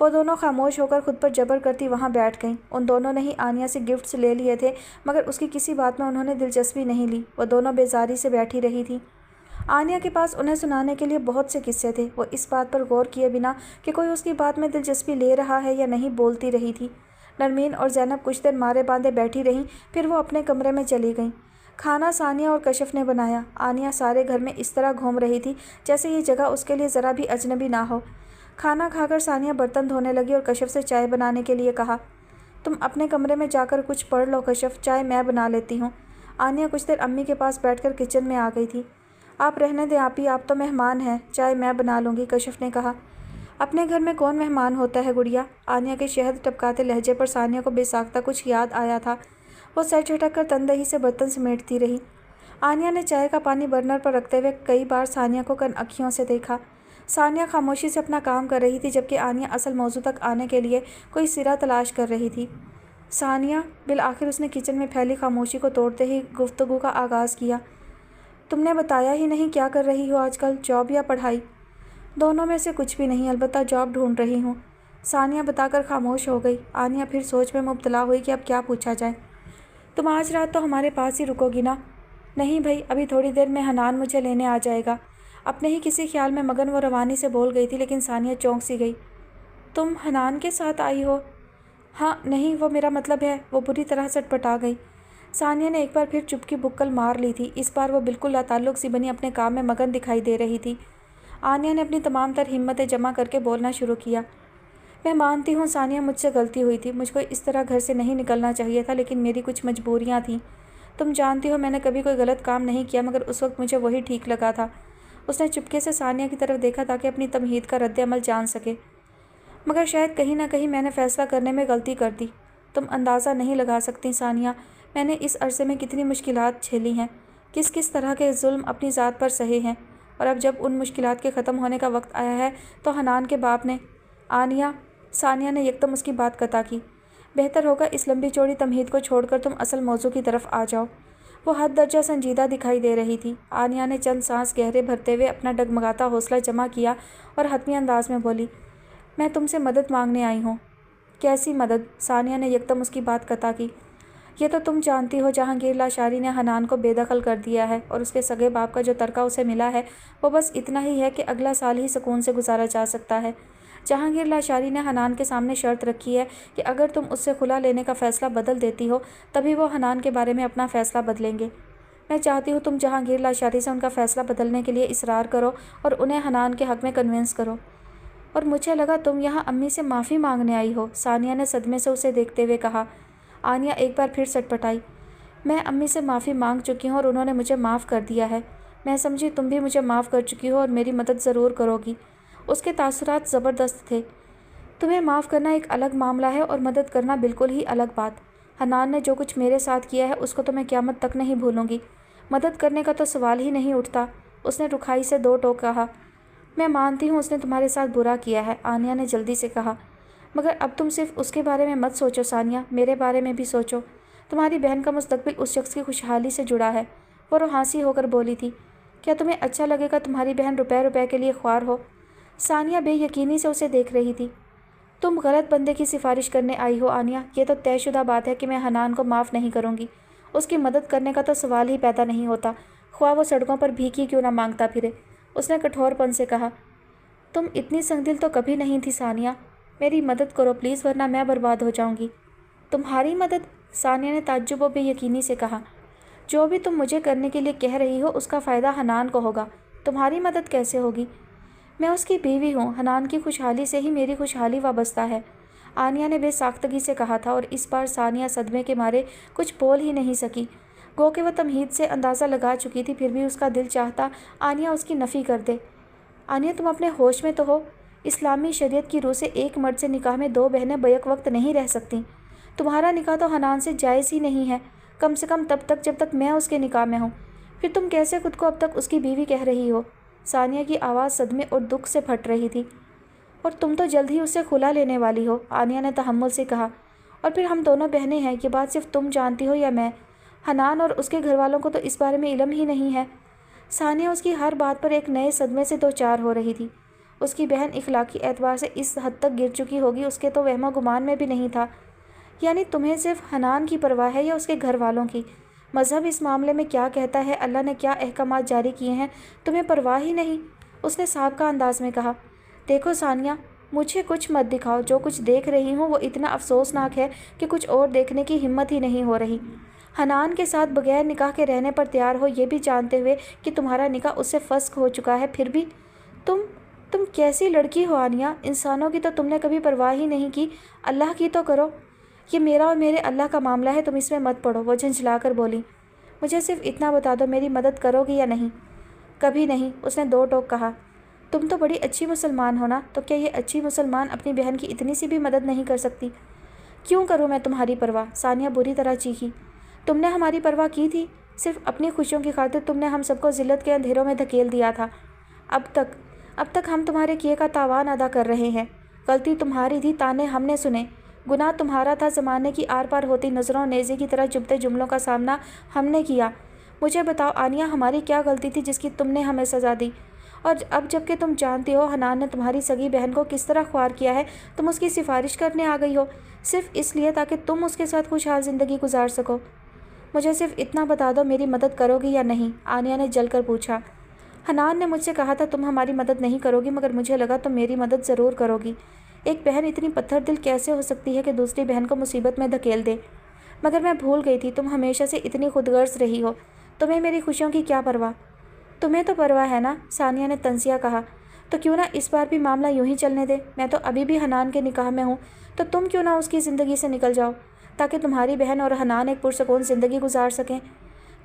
وہ دونوں خاموش ہو کر خود پر جبر کرتی وہاں بیٹھ گئیں۔ ان دونوں نے ہی آنیہ سے گفٹس لے لیے تھے، مگر اس کی کسی بات میں انہوں نے دلچسپی نہیں لی۔ وہ دونوں بیزاری سے بیٹھی رہی تھیں۔ آنیہ کے پاس انہیں سنانے کے لیے بہت سے قصے تھے۔ وہ اس بات پر غور کیے بنا کہ کوئی اس کی بات میں دلچسپی لے رہا ہے یا نہیں بولتی رہی تھی۔ نرمین اور زینب کچھ دیر مارے باندھے بیٹھی رہیں، پھر وہ اپنے کمرے میں چلی گئیں۔ کھانا ثانیہ اور کشف نے بنایا۔ آنیہ سارے گھر میں اس طرح گھوم رہی تھی جیسے یہ جگہ اس کے لیے ذرا بھی اجنبی نہ ہو۔ کھانا کھا کر ثانیہ برتن دھونے لگی اور کشف سے چائے بنانے کے لیے کہا، تم اپنے کمرے میں جا کر کچھ پڑھ لو کشف، چائے میں بنا لیتی ہوں۔ آنیہ کچھ دیر امی کے پاس بیٹھ کر کچن میں آ گئی تھی۔ آپ رہنے دیں آپی، آپ تو مہمان ہیں، چائے میں بنا لوں گی، کشف نے کہا۔ اپنے گھر میں کون مہمان ہوتا ہے گڑیا؟ آنیہ کے شہد ٹپکاتے لہجے پر ثانیہ کو بے ساختہ کچھ یاد آیا تھا۔ وہ سر جھٹک کر تندہی سے برتن سمیٹتی رہی۔ آنیہ نے چائے کا پانی برنر پر رکھتے ہوئے کئی بار ثانیہ کو کن اکھیوں سے دیکھا۔ ثانیہ خاموشی سے اپنا کام کر رہی تھی، جبکہ آنیہ اصل موضوع تک آنے کے لیے کوئی سرا تلاش کر رہی تھی۔ ثانیہ، بالآخر اس نے کچن میں پھیلی خاموشی کو توڑتے ہی گفتگو کا آغاز کیا، تم نے بتایا ہی نہیں کیا کر رہی ہو آج کل، جاب یا پڑھائی؟ دونوں میں سے کچھ بھی نہیں، البتہ جاب ڈھونڈ رہی ہوں۔ ثانیہ بتا کر خاموش ہو گئی۔ آنیہ پھر سوچ میں مبتلا ہوئی کہ اب کیا پوچھا جائے۔ تم آج رات تو ہمارے پاس ہی رکو گی نا؟ نہیں بھائی، ابھی تھوڑی دیر میں حنان مجھے لینے آ جائے گا۔ اپنے ہی کسی خیال میں مگن وہ روانی سے بول گئی تھی، لیکن ثانیہ چونک سی گئی۔ تم حنان کے ساتھ آئی ہو؟ ہاں نہیں، وہ میرا مطلب ہے، وہ بری طرح سٹپٹا گئی۔ ثانیہ نے ایک بار پھر چپ کی بکل مار لی تھی۔ اس بار وہ بالکل لاتعلق سی بنی اپنے کام میں مگن دکھائی دے رہی تھی۔ آنیہ نے اپنی تمام تر ہمتیں جمع کر کے بولنا شروع کیا، میں مانتی ہوں ثانیہ، مجھ سے غلطی ہوئی تھی، مجھ کو اس طرح گھر سے نہیں نکلنا چاہیے تھا، لیکن میری کچھ مجبوریاں تھیں۔ تم جانتی ہو میں نے کبھی کوئی غلط کام نہیں کیا، مگر اس وقت مجھے وہی ٹھیک لگا تھا۔ اس نے چپکے سے ثانیہ کی طرف دیکھا تاکہ اپنی تمہید کا رد عمل جان سکے۔ مگر شاید کہیں نہ کہیں میں نے فیصلہ کرنے میں غلطی کر دی۔ تم اندازہ نہیں لگا سکتی ثانیہ، میں نے اس عرصے میں کتنی مشکلات جھیلی ہیں، کس کس طرح کے ظلم اپنی ذات پر سہے ہیں، اور اب جب ان مشکلات کے ختم ہونے کا وقت آیا ہے تو حنان کے باپ نے… آنیہ، ثانیہ نے یکدم اس کی بات قطع کی۔ بہتر ہوگا اس لمبی چوڑی تمہید کو چھوڑ کر تم اصل موضوع کی طرف آ جاؤ۔ وہ حد درجہ سنجیدہ دکھائی دے رہی تھی۔ آنیہ نے چند سانس گہرے بھرتے ہوئے اپنا ڈگمگاتا حوصلہ جمع کیا اور حتمی انداز میں بولی، میں تم سے مدد مانگنے آئی ہوں۔ کیسی مدد؟ ثانیہ نے یکدم اس کی بات قطع کی۔ یہ تو تم جانتی ہو، جہانگیر لاشاری نے حنان کو بے دخل کر دیا ہے، اور اس کے سگے باپ کا جو ترکہ اسے ملا ہے وہ بس اتنا ہی ہے کہ اگلا سال ہی سکون سے گزارا جا سکتا ہے۔ جہانگیر لاشاری نے حنان کے سامنے شرط رکھی ہے کہ اگر تم اس سے خلا لینے کا فیصلہ بدل دیتی ہو تبھی وہ حنان کے بارے میں اپنا فیصلہ بدلیں گے۔ میں چاہتی ہوں تم جہانگیر لاشاری سے ان کا فیصلہ بدلنے کے لیے اصرار کرو اور انہیں حنان کے حق میں کنونس کرو۔ اور مجھے لگا تم یہاں امی سے معافی مانگنے آئی ہو، ثانیہ نے صدمے سے اسے دیکھتے ہوئے کہا۔ آنیہ ایک بار پھر سٹپٹائی۔ میں امی سے معافی مانگ چکی ہوں اور انہوں نے مجھے معاف کر دیا ہے۔ میں سمجھی تم بھی مجھے معاف کر چکی ہو اور میری مدد ضرور کرو گی۔ اس کے تاثرات زبردست تھے۔ تمہیں معاف کرنا ایک الگ معاملہ ہے اور مدد کرنا بالکل ہی الگ بات۔ حنان نے جو کچھ میرے ساتھ کیا ہے اس کو تو میں قیامت تک نہیں بھولوں گی۔ مدد کرنے کا تو سوال ہی نہیں اٹھتا، اس نے رکھائی سے دو ٹوک کہا۔ میں مانتی ہوں اس نے تمہارے ساتھ برا کیا ہے، آنیہ نے جلدی سے کہا، مگر اب تم صرف اس کے بارے میں مت سوچو ثانیہ، میرے بارے میں بھی سوچو۔ تمہاری بہن کا مستقبل اس شخص کی خوشحالی سے جڑا ہے۔ وہ روحانسی ہو کر بولی تھی۔ کیا تمہیں اچھا لگے گا تمہاری بہن روپے کے لیے خوار ہو؟ ثانیہ بے یقینی سے اسے دیکھ رہی تھی۔ تم غلط بندے کی سفارش کرنے آئی ہو آنیہ، یہ تو طے شدہ بات ہے کہ میں حنان کو معاف نہیں کروں گی۔ اس کی مدد کرنے کا تو سوال ہی پیدا نہیں ہوتا، خواہ وہ سڑکوں پر بھیک ہی کیوں نہ مانگتا پھرے، اس نے کٹھور پن سے کہا۔ تم اتنی سنگ دل تو کبھی نہیں تھی ثانیہ، میری مدد کرو پلیز ورنہ میں برباد ہو جاؤں گی۔ تمہاری مدد؟ ثانیہ نے تعجب و بے یقینی سے کہا۔ جو بھی تم مجھے کرنے کے لیے کہہ رہی ہو اس کا فائدہ حنان کو ہوگا، تمہاری مدد کیسے ہوگی؟ میں اس کی بیوی ہوں، حنان کی خوشحالی سے ہی میری خوشحالی وابستہ ہے، آنیہ نے بے ساختگی سے کہا تھا، اور اس بار ثانیہ صدمے کے مارے کچھ بول ہی نہیں سکی۔ گو کہ وہ تمہید سے اندازہ لگا چکی تھی، پھر بھی اس کا دل چاہتا آنیہ اس کی نفی کر دے۔ آنیہ تم اپنے ہوش میں تو ہو؟ اسلامی شریعت کی روح سے ایک مرد سے نکاح میں دو بہنیں بیک وقت نہیں رہ سکتیں۔ تمہارا نکاح تو حنان سے جائز ہی نہیں ہے، کم سے کم تب تک جب تک میں اس کے نکاح میں ہوں، پھر تم کیسے خود کو اب تک اس کی بیوی کہہ رہی ہو؟ ثانیہ کی آواز صدمے اور دکھ سے پھٹ رہی تھی۔ اور تم تو جلد ہی اس سے خلا لینے والی ہو، آنیہ نے تحمل سے کہا، اور پھر ہم دونوں بہنیں ہیں، یہ بات صرف تم جانتی ہو یا میں؟ حنان اور اس کے گھر والوں کو تو اس بارے میں علم ہی نہیں ہے۔ ثانیہ اس کی ہر بات پر ایک نئے صدمے سے دو چار ہو رہی تھی۔ اس کی بہن اخلاقی اعتبار سے اس حد تک گر چکی ہوگی اس کے تو وہم و گمان میں بھی نہیں تھا۔ یعنی تمہیں صرف حنان کی پرواہ ہے یا اس کے گھر والوں کی؟ مذہب اس معاملے میں کیا کہتا ہے، اللہ نے کیا احکامات جاری کیے ہیں، تمہیں پرواہ ہی نہیں؟ اس نے سابقہ انداز میں کہا۔ دیکھو ثانیہ، مجھے کچھ مت دکھاؤ، جو کچھ دیکھ رہی ہوں وہ اتنا افسوسناک ہے کہ کچھ اور دیکھنے کی ہمت ہی نہیں ہو رہی۔ حنان کے ساتھ بغیر نکاح کے رہنے پر تیار ہو، یہ بھی جانتے ہوئے کہ تمہارا نکاح اس سے فسخ ہو چکا ہے، پھر بھی تم کیسی لڑکی ہو آنیہ؟ انسانوں کی تو تم نے کبھی پرواہ ہی نہیں کی، اللہ کی تو کرو۔ یہ میرا اور میرے اللہ کا معاملہ ہے، تم اس میں مت پڑو، وہ جھنجھلا کر بولی۔ مجھے صرف اتنا بتا دو، میری مدد کرو گی یا نہیں؟ کبھی نہیں، اس نے دو ٹوک کہا۔ تم تو بڑی اچھی مسلمان ہو نا، تو کیا یہ اچھی مسلمان اپنی بہن کی اتنی سی بھی مدد نہیں کر سکتی؟ کیوں کروں میں تمہاری پرواہ؟ ثانیہ بری طرح چیخی۔ تم نے ہماری پرواہ کی تھی؟ صرف اپنی خوشیوں کی خاطر تم نے ہم سب کو ذلت کے اندھیروں میں دھکیل دیا تھا۔ اب تک ہم تمہارے کیے کا تاوان ادا کر رہے ہیں۔ غلطی تمہاری تھی، تانے ہم نے سنے۔ گناہ تمہارا تھا، زمانے کی آر پار ہوتی نظروں نیزے کی طرح چبھتے جملوں کا سامنا ہم نے کیا۔ مجھے بتاؤ آنیہ، ہماری کیا غلطی تھی جس کی تم نے ہمیں سزا دی؟ اور اب جب کہ تم جانتی ہو حنان نے تمہاری سگی بہن کو کس طرح خوار کیا ہے، تم اس کی سفارش کرنے آ گئی ہو، صرف اس لیے تاکہ تم اس کے ساتھ خوشحال زندگی گزار سکو۔ مجھے صرف اتنا بتا دو، میری مدد کرو گی یا نہیں؟ آنیہ نے جل کر پوچھا۔ حنان نے مجھ سے کہا تھا تم ہماری مدد نہیں کرو گی، مگر مجھے لگا تم میری مدد ضرور کرو گی۔ ایک بہن اتنی پتھر دل کیسے ہو سکتی ہے کہ دوسری بہن کو مصیبت میں دھکیل دے؟ مگر میں بھول گئی تھی، تم ہمیشہ سے اتنی خود غرض رہی ہو، تمہیں میری خوشیوں کی کیا پرواہ؟ تمہیں تو پرواہ ہے نا، ثانیہ نے تنزیہ کہا۔ تو کیوں نہ اس بار بھی معاملہ یوں ہی چلنے دے؟ میں تو ابھی بھی حنان کے نکاح میں ہوں، تو تم کیوں نہ اس کی زندگی سے نکل جاؤ، تاکہ تمہاری بہن اور حنان ایک پرسکون زندگی گزار سکیں۔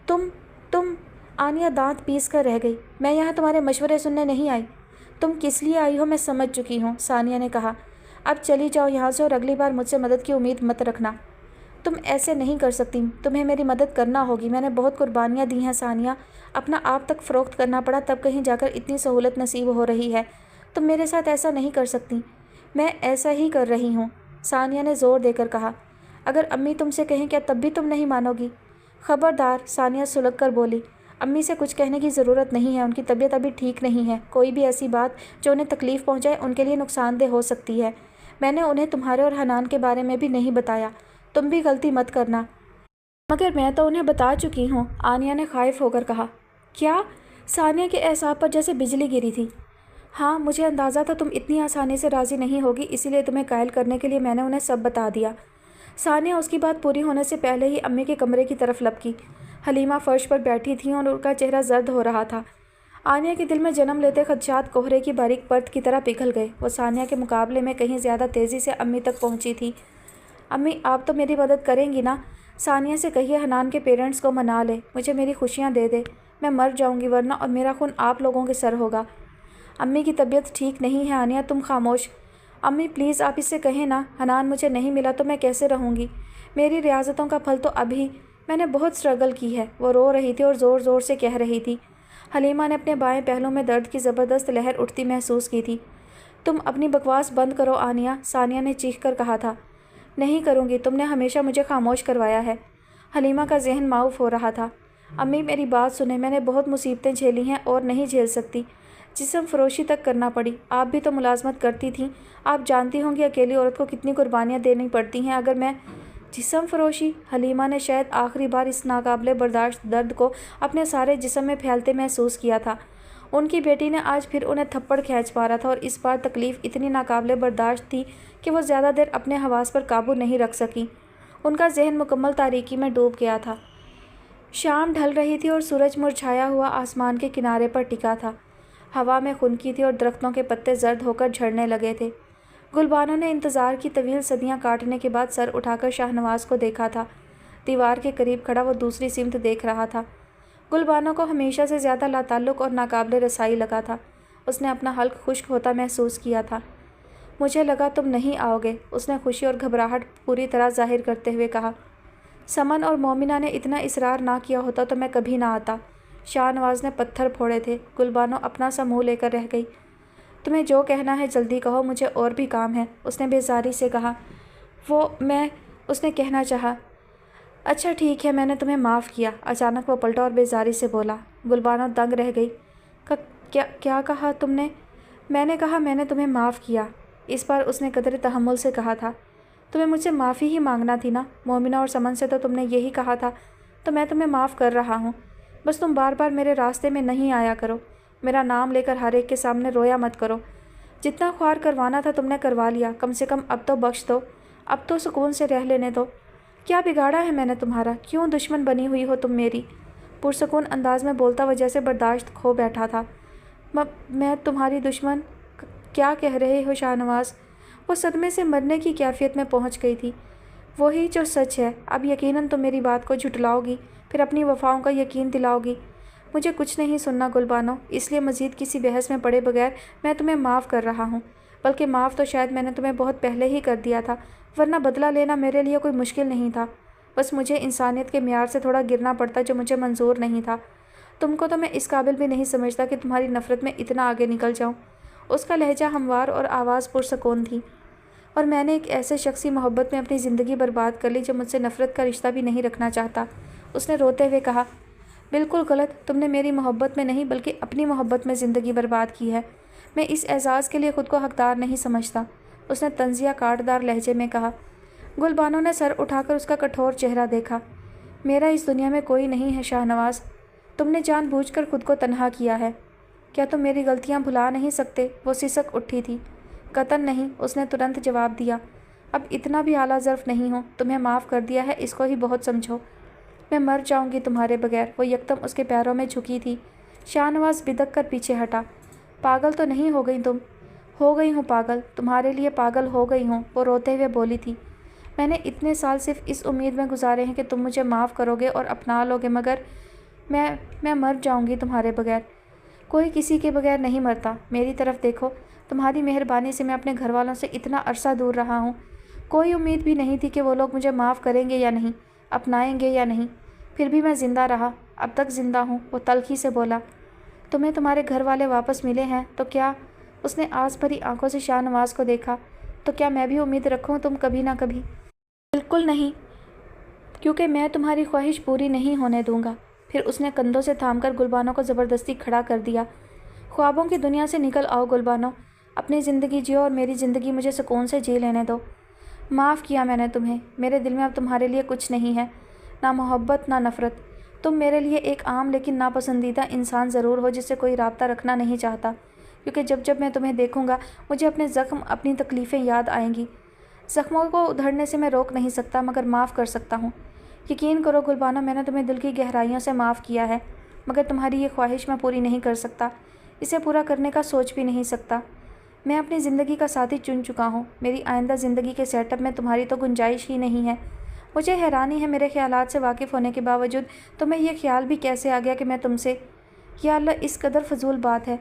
تم آنیہ دانت پیس کر رہ گئی۔ میں یہاں تمہارے مشورے سننے نہیں آئی۔ تم کس لیے آئی ہو میں سمجھ چکی ہوں، ثانیہ نے کہا۔ اب چلی جاؤ یہاں سے اور اگلی بار مجھ سے مدد کی امید مت رکھنا۔ تم ایسے نہیں کر سکتی، تمہیں میری مدد کرنا ہوگی۔ میں نے بہت قربانیاں دی ہیں ثانیہ، اپنا آپ تک فروخت کرنا پڑا، تب کہیں جا کر اتنی سہولت نصیب ہو رہی ہے۔ تم میرے ساتھ ایسا نہیں کر سکتی۔ میں ایسا ہی کر رہی ہوں، ثانیہ نے زور دے کر کہا۔ اگر امی تم سے کہیں کیا تب بھی تم نہیں مانو گی؟ خبردار، ثانیہ سلگ کر بولی۔ امی سے کچھ کہنے کی ضرورت نہیں ہے، ان کی طبیعت ابھی ٹھیک نہیں ہے۔ کوئی بھی ایسی بات جو انہیں تکلیف پہنچائے ان کے لیے نقصان دہ ہو سکتی ہے۔ میں نے انہیں تمہارے اور حنان کے بارے میں بھی نہیں بتایا، تم بھی غلطی مت کرنا۔ مگر میں تو انہیں بتا چکی ہوں، آنیہ نے خائف ہو کر کہا۔ کیا؟ ثانیہ کے اعصاب پر جیسے بجلی گری تھی۔ ہاں، مجھے اندازہ تھا تم اتنی آسانی سے راضی نہیں ہوگی، اسی لیے تمہیں قائل کرنے کے لیے میں نے انہیں سب بتا دیا۔ ثانیہ اس کی بات پوری ہونے سے پہلے ہی امی کے کمرے کی طرف لپکی۔ حلیمہ فرش پر بیٹھی تھیں اور ان کا چہرہ زرد ہو رہا تھا۔ آنیہ کے دل میں جنم لیتے خدشات کوہرے کی باریک پرت کی طرح پگھل گئے۔ وہ ثانیہ کے مقابلے میں کہیں زیادہ تیزی سے امی تک پہنچی تھی۔ امی، آپ تو میری مدد کریں گی نا؟ ثانیہ سے کہیے حنان کے پیرنٹس کو منا لے، مجھے میری خوشیاں دے دے، میں مر جاؤں گی ورنہ، اور میرا خون آپ لوگوں کے سر ہوگا۔ امی کی طبیعت ٹھیک نہیں ہے آنیہ، تم خاموش۔ امی پلیز آپ اس سے کہیں نا، حنان مجھے نہیں ملا تو میں کیسے رہوں گی؟ میری ریاضتوں کا پھل تو ابھی، میں نے بہت اسٹرگل کی ہے۔ وہ رو رہی تھی اور زور زور سے کہہ رہی تھی۔ حلیمہ نے اپنے بائیں پہلو میں درد کی زبردست لہر اٹھتی محسوس کی تھی۔ تم اپنی بکواس بند کرو آنیہ، ثانیہ نے چیخ کر کہا تھا۔ نہیں کروں گی، تم نے ہمیشہ مجھے خاموش کروایا ہے۔ حلیمہ کا ذہن معاف ہو رہا تھا۔ امی میری بات سنیں، میں نے بہت مصیبتیں جھیلی ہیں اور نہیں جھیل سکتی، جسم فروشی تک کرنا پڑی۔ آپ بھی تو ملازمت کرتی تھیں، آپ جانتی ہوں گی اکیلی عورت کو کتنی قربانیاں دینی پڑتی ہیں۔ اگر میں جسم فروشی، حلیمہ نے شاید آخری بار اس ناقابل برداشت درد کو اپنے سارے جسم میں پھیلتے محسوس کیا تھا۔ ان کی بیٹی نے آج پھر انہیں تھپڑ کھینچ مارا تھا اور اس بار تکلیف اتنی ناقابل برداشت تھی کہ وہ زیادہ دیر اپنے حواس پر قابو نہیں رکھ سکیں۔ ان کا ذہن مکمل تاریکی میں ڈوب گیا تھا۔ شام ڈھل رہی تھی اور سورج مرجھایا ہوا آسمان کے کنارے پر ٹکا تھا۔ ہوا میں خنکی تھی اور درختوں کے پتے زرد ہو کر جھڑنے لگے تھے۔ گلبانو نے انتظار کی طویل صدیاں کاٹنے کے بعد سر اٹھا کر شاہ نواز کو دیکھا تھا۔ دیوار کے قریب کھڑا وہ دوسری سمت دیکھ رہا تھا۔ گلبانو کو ہمیشہ سے زیادہ لاتعلق اور ناقابل رسائی لگا تھا۔ اس نے اپنا حلق خشک ہوتا محسوس کیا تھا۔ مجھے لگا تم نہیں آؤ گے، اس نے خوشی اور گھبراہٹ پوری طرح ظاہر کرتے ہوئے کہا۔ سمن اور مومنہ نے اتنا اصرار نہ کیا ہوتا تو میں کبھی نہ آتا۔ شاہ نواز نے پتھر پھوڑے تھے۔ گلبانو اپنا سا منہ لے کر رہ گئی۔ تمہیں جو کہنا ہے جلدی کہو، مجھے اور بھی کام ہے، اس نے بیزاری سے کہا۔ اس نے کہنا چاہا۔ اچھا ٹھیک ہے، میں نے تمہیں معاف کیا، اچانک وہ پلٹا اور بیزاری سے بولا۔ گلبانو دنگ رہ گئی۔ کیا کہا تم نے؟ میں نے کہا میں نے تمہیں معاف کیا۔ اس بار اس نے قدر تحمل سے کہا تھا۔ تمہیں مجھ سے معافی ہی مانگنا تھی نا، مومنہ اور سمن سے تو تم نے یہی کہا تھا، تو میں تمہیں معاف کر رہا ہوں۔ بس تم بار بار میرے راستے میں نہیں آیا کرو، میرا نام لے کر ہر ایک کے سامنے رویا مت کرو۔ جتنا خوار کروانا تھا تم نے کروا لیا، کم سے کم اب تو بخش دو، اب تو سکون سے رہ لینے دو۔ کیا بگاڑا ہے میں نے تمہارا؟ کیوں دشمن بنی ہوئی ہو تم میری؟ پرسکون انداز میں بولتا وہ جیسے برداشت کھو بیٹھا تھا۔ میں تمہاری دشمن؟ کیا کہہ رہے ہو شاہ نواز؟ وہ صدمے سے مرنے کی کیفیت میں پہنچ گئی تھی۔ وہی جو سچ ہے، اب یقیناً تم میری بات کو جھٹلاؤ گی، پھر اپنی وفاؤں کا یقین دلاؤ گی۔ مجھے کچھ نہیں سننا گل بانو، اس لیے مزید کسی بحث میں پڑے بغیر میں تمہیں معاف کر رہا ہوں، بلکہ معاف تو شاید میں نے تمہیں بہت پہلے ہی کر دیا تھا، ورنہ بدلہ لینا میرے لیے کوئی مشکل نہیں تھا۔ بس مجھے انسانیت کے معیار سے تھوڑا گرنا پڑتا جو مجھے منظور نہیں تھا۔ تم کو تو میں اس قابل بھی نہیں سمجھتا کہ تمہاری نفرت میں اتنا آگے نکل جاؤں۔ اس کا لہجہ ہموار اور آواز پرسکون تھی۔ اور میں نے ایک ایسے شخصی محبت میں اپنی زندگی برباد کر لی جو مجھ سے نفرت کا رشتہ بھی نہیں رکھنا چاہتا۔ اس نے روتے ہوئے کہا، بالکل غلط، تم نے میری محبت میں نہیں بلکہ اپنی محبت میں زندگی برباد کی ہے۔ میں اس اعزاز کے لیے خود کو حقدار نہیں سمجھتا۔ اس نے طنزیہ کاٹ دار لہجے میں کہا۔ گل بانو نے سر اٹھا کر اس کا کٹھور چہرہ دیکھا۔ میرا اس دنیا میں کوئی نہیں ہے شاہ نواز، تم نے جان بوجھ کر خود کو تنہا کیا ہے۔ کیا تم میری غلطیاں بھلا نہیں سکتے؟ وہ سسک اٹھی تھی۔ قطعاً نہیں، اس نے ترنت جواب دیا۔ اب اتنا بھی اعلیٰ ظرف نہیں ہوں، تمہیں معاف کر دیا ہے، اس کو ہی بہت سمجھو۔ میں مر جاؤں گی تمہارے بغیر۔ وہ یکدم اس کے پیروں میں جھکی تھی۔ شاہ نواز بدک کر پیچھے ہٹا۔ پاگل تو نہیں ہو گئی تم؟ ہو گئی ہوں پاگل، تمہارے لیے پاگل ہو گئی ہوں، وہ روتے ہوئے بولی تھی۔ میں نے اتنے سال صرف اس امید میں گزارے ہیں کہ تم مجھے معاف کرو گے اور اپنا لو گے، مگر میں مر جاؤں گی تمہارے بغیر۔ کوئی کسی کے بغیر نہیں مرتا۔ میری طرف دیکھو، تمہاری مہربانی سے میں اپنے گھر والوں سے اتنا عرصہ دور رہا ہوں، کوئی امید بھی نہیں تھی کہ وہ لوگ مجھے معاف کریں گے یا نہیں، اپنائیں گے یا نہیں، پھر بھی میں زندہ رہا، اب تک زندہ ہوں۔ وہ تلخی سے بولا۔ تمہیں تمہارے گھر والے واپس ملے ہیں تو کیا؟ اس نے آس بھری آنکھوں سے شاہ نواز کو دیکھا۔ تو کیا میں بھی امید رکھوں تم کبھی نہ کبھی؟ بالکل نہیں، کیونکہ میں تمہاری خواہش پوری نہیں ہونے دوں گا۔ پھر اس نے کندھوں سے تھام کر گلبانو کو زبردستی کھڑا کر دیا۔ خوابوں کی دنیا سے نکل آؤ گلبانو، اپنی زندگی جیو اور میری زندگی مجھے سکون سے جی لینے دو۔ معاف کیا میں نے تمہیں، میرے دل میں اب تمہارے لیے کچھ نہیں ہے، نہ محبت نہ نفرت۔ تم میرے لیے ایک عام لیکن ناپسندیدہ انسان ضرور ہو جس سے کوئی رابطہ رکھنا نہیں چاہتا، کیونکہ جب جب میں تمہیں دیکھوں گا مجھے اپنے زخم، اپنی تکلیفیں یاد آئیں گی۔ زخموں کو ادھڑنے سے میں روک نہیں سکتا مگر معاف کر سکتا ہوں۔ یقین کرو گلبانو، میں نے تمہیں دل کی گہرائیوں سے معاف کیا ہے، مگر تمہاری یہ خواہش میں پوری نہیں کر سکتا، اسے پورا کرنے کا سوچ بھی نہیں سکتا۔ میں اپنی زندگی کا ساتھی چن چکا ہوں، میری آئندہ زندگی کے سیٹ اپ میں تمہاری تو گنجائش ہی نہیں ہے۔ مجھے حیرانی ہے میرے خیالات سے واقف ہونے کے باوجود تمہیں یہ خیال بھی کیسے آ گیا کہ میں تم سے، یا اللہ اس قدر فضول بات ہے۔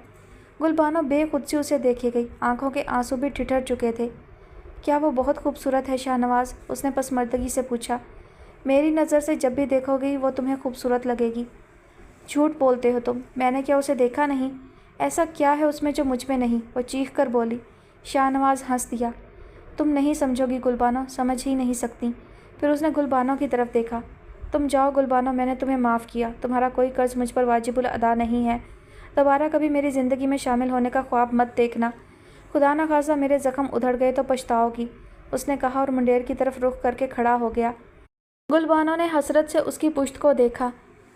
گلبانو بے خود سے اسے دیکھے گئی، آنکھوں کے آنسو بھی ٹھٹر چکے تھے۔ کیا وہ بہت خوبصورت ہے شاہ نواز؟ اس نے پسمردگی سے پوچھا۔ میری نظر سے جب بھی دیکھو گی وہ تمہیں خوبصورت لگے گی۔ جھوٹ بولتے ہو تم، میں نے کیا اسے دیکھا نہیں؟ ایسا کیا ہے اس میں جو مجھ میں نہیں؟ وہ چیخ کر بولی۔ شاہ نواز ہنس دیا۔ تم نہیں سمجھو گی گلبانو، سمجھ ہی نہیں سکتی۔ پھر اس نے گلبانو کی طرف دیکھا۔ تم جاؤ گلبانو، میں نے تمہیں معاف کیا، تمہارا کوئی قرض مجھ پر واجب الادا نہیں ہے۔ دوبارہ کبھی میری زندگی میں شامل ہونے کا خواب مت دیکھنا، خدا نہ خواستہ میرے زخم ادھڑ گئے تو پچھتاؤ گی، اس نے کہا اور منڈیر کی طرف رخ کر کے کھڑا ہو گیا۔ گلبانو نے حسرت سے اس کی پشت کو دیکھا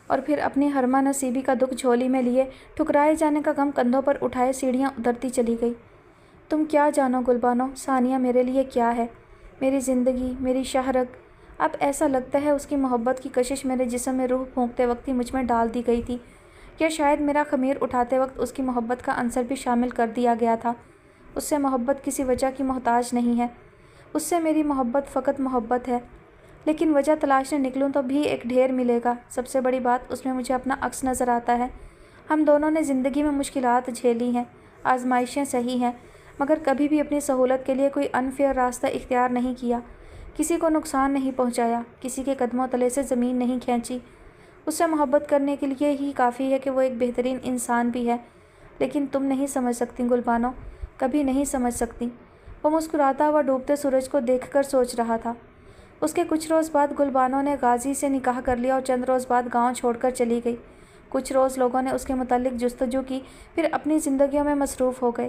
اور پھر اپنی ہرما نصیبی کا دکھ جھولی میں لیے ٹھکرائے جانے کا غم کندھوں پر اٹھائے سیڑھیاں اترتی چلی گئی۔ تم کیا جانو گلبانو، ثانیہ میرے لیے کیا ہے، میری زندگی، میری شہرک۔ اب ایسا لگتا ہے اس کی محبت کی کشش میرے جسم میں روح پھونکتے وقت ہی مجھ میں ڈال دی گئی تھی، یا شاید میرا خمیر اٹھاتے وقت اس کی محبت کا عنصر بھی شامل کر دیا گیا تھا۔ اس سے محبت کسی وجہ کی محتاج نہیں ہے، اس سے میری محبت فقط محبت ہے، لیکن وجہ تلاشنے نکلوں تو بھی ایک ڈھیر ملے گا۔ سب سے بڑی بات، اس میں مجھے اپنا عکس نظر آتا ہے۔ ہم دونوں نے زندگی میں مشکلات جھیلی ہیں، آزمائشیں سہی ہیں، مگر کبھی بھی اپنی سہولت کے لیے کوئی انفیئر راستہ اختیار نہیں کیا، کسی کو نقصان نہیں پہنچایا، کسی کے قدموں تلے سے زمین نہیں کھینچی۔ اس سے محبت کرنے کے لیے ہی کافی ہے کہ وہ ایک بہترین انسان بھی ہے، لیکن تم نہیں سمجھ سکتی گلبانو، کبھی نہیں سمجھ سکتی۔ وہ مسکراتا ہوا ڈوبتے سورج کو دیکھ کر سوچ رہا تھا۔ اس کے کچھ روز بعد گلبانو نے غازی سے نکاح کر لیا اور چند روز بعد گاؤں چھوڑ کر چلی گئی۔ کچھ روز لوگوں نے اس کے متعلق جستجو کی، پھر اپنی زندگیوں میں مصروف ہو گئے۔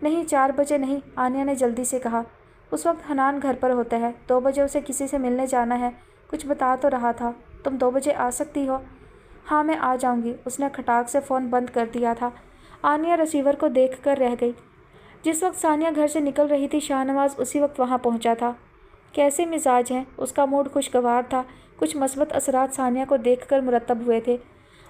نہیں 4 بجے نہیں، آنیا نے جلدی سے کہا۔ اس وقت حنان گھر پر ہوتا ہے، 2 بجے اسے کسی سے ملنے جانا ہے، کچھ بتا تو رہا تھا۔ تم 2 بجے آ سکتی ہو؟ ہاں میں آ جاؤں گی۔ اس نے کھٹاک سے فون بند کر دیا تھا۔ آنیا رسیور کو دیکھ کر رہ گئی۔ جس وقت ثانیہ گھر سے نکل رہی تھی شاہ نواز اسی وقت وہاں پہنچا تھا۔ کیسے مزاج ہیں؟ اس کا موڈ خوشگوار تھا۔ کچھ مثبت اثرات ثانیہ کو دیکھ کر مرتب ہوئے تھے۔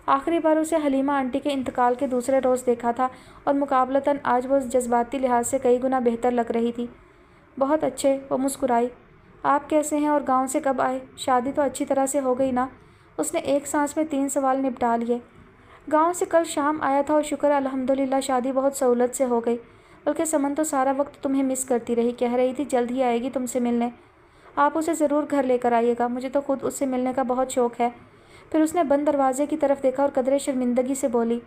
آخری بار اسے حلیمہ آنٹی کے انتقال کے دوسرے روز دیکھا تھا اور مقابلتاً آج وہ جذباتی لحاظ سے کئی گنا بہتر لگ رہی تھی۔ بہت اچھے، وہ مسکرائی۔ آپ کیسے ہیں اور گاؤں سے کب آئے؟ شادی تو اچھی طرح سے ہو گئی نا؟ اس نے ایک سانس میں 3 سوال نپٹا لیے۔ گاؤں سے کل شام آیا تھا اور شکر الحمدللہ شادی بہت سہولت سے ہو گئی، بلکہ سمن تو سارا وقت تمہیں مس کرتی رہی، کہہ رہی تھی جلد ہی آئے گی تم سے ملنے۔ آپ اسے ضرور گھر لے کر آئیے گا، مجھے تو خود اس سے ملنے کا بہت شوق ہے۔ پھر اس نے بند دروازے کی طرف دیکھا اور قدرے شرمندگی سے بولی،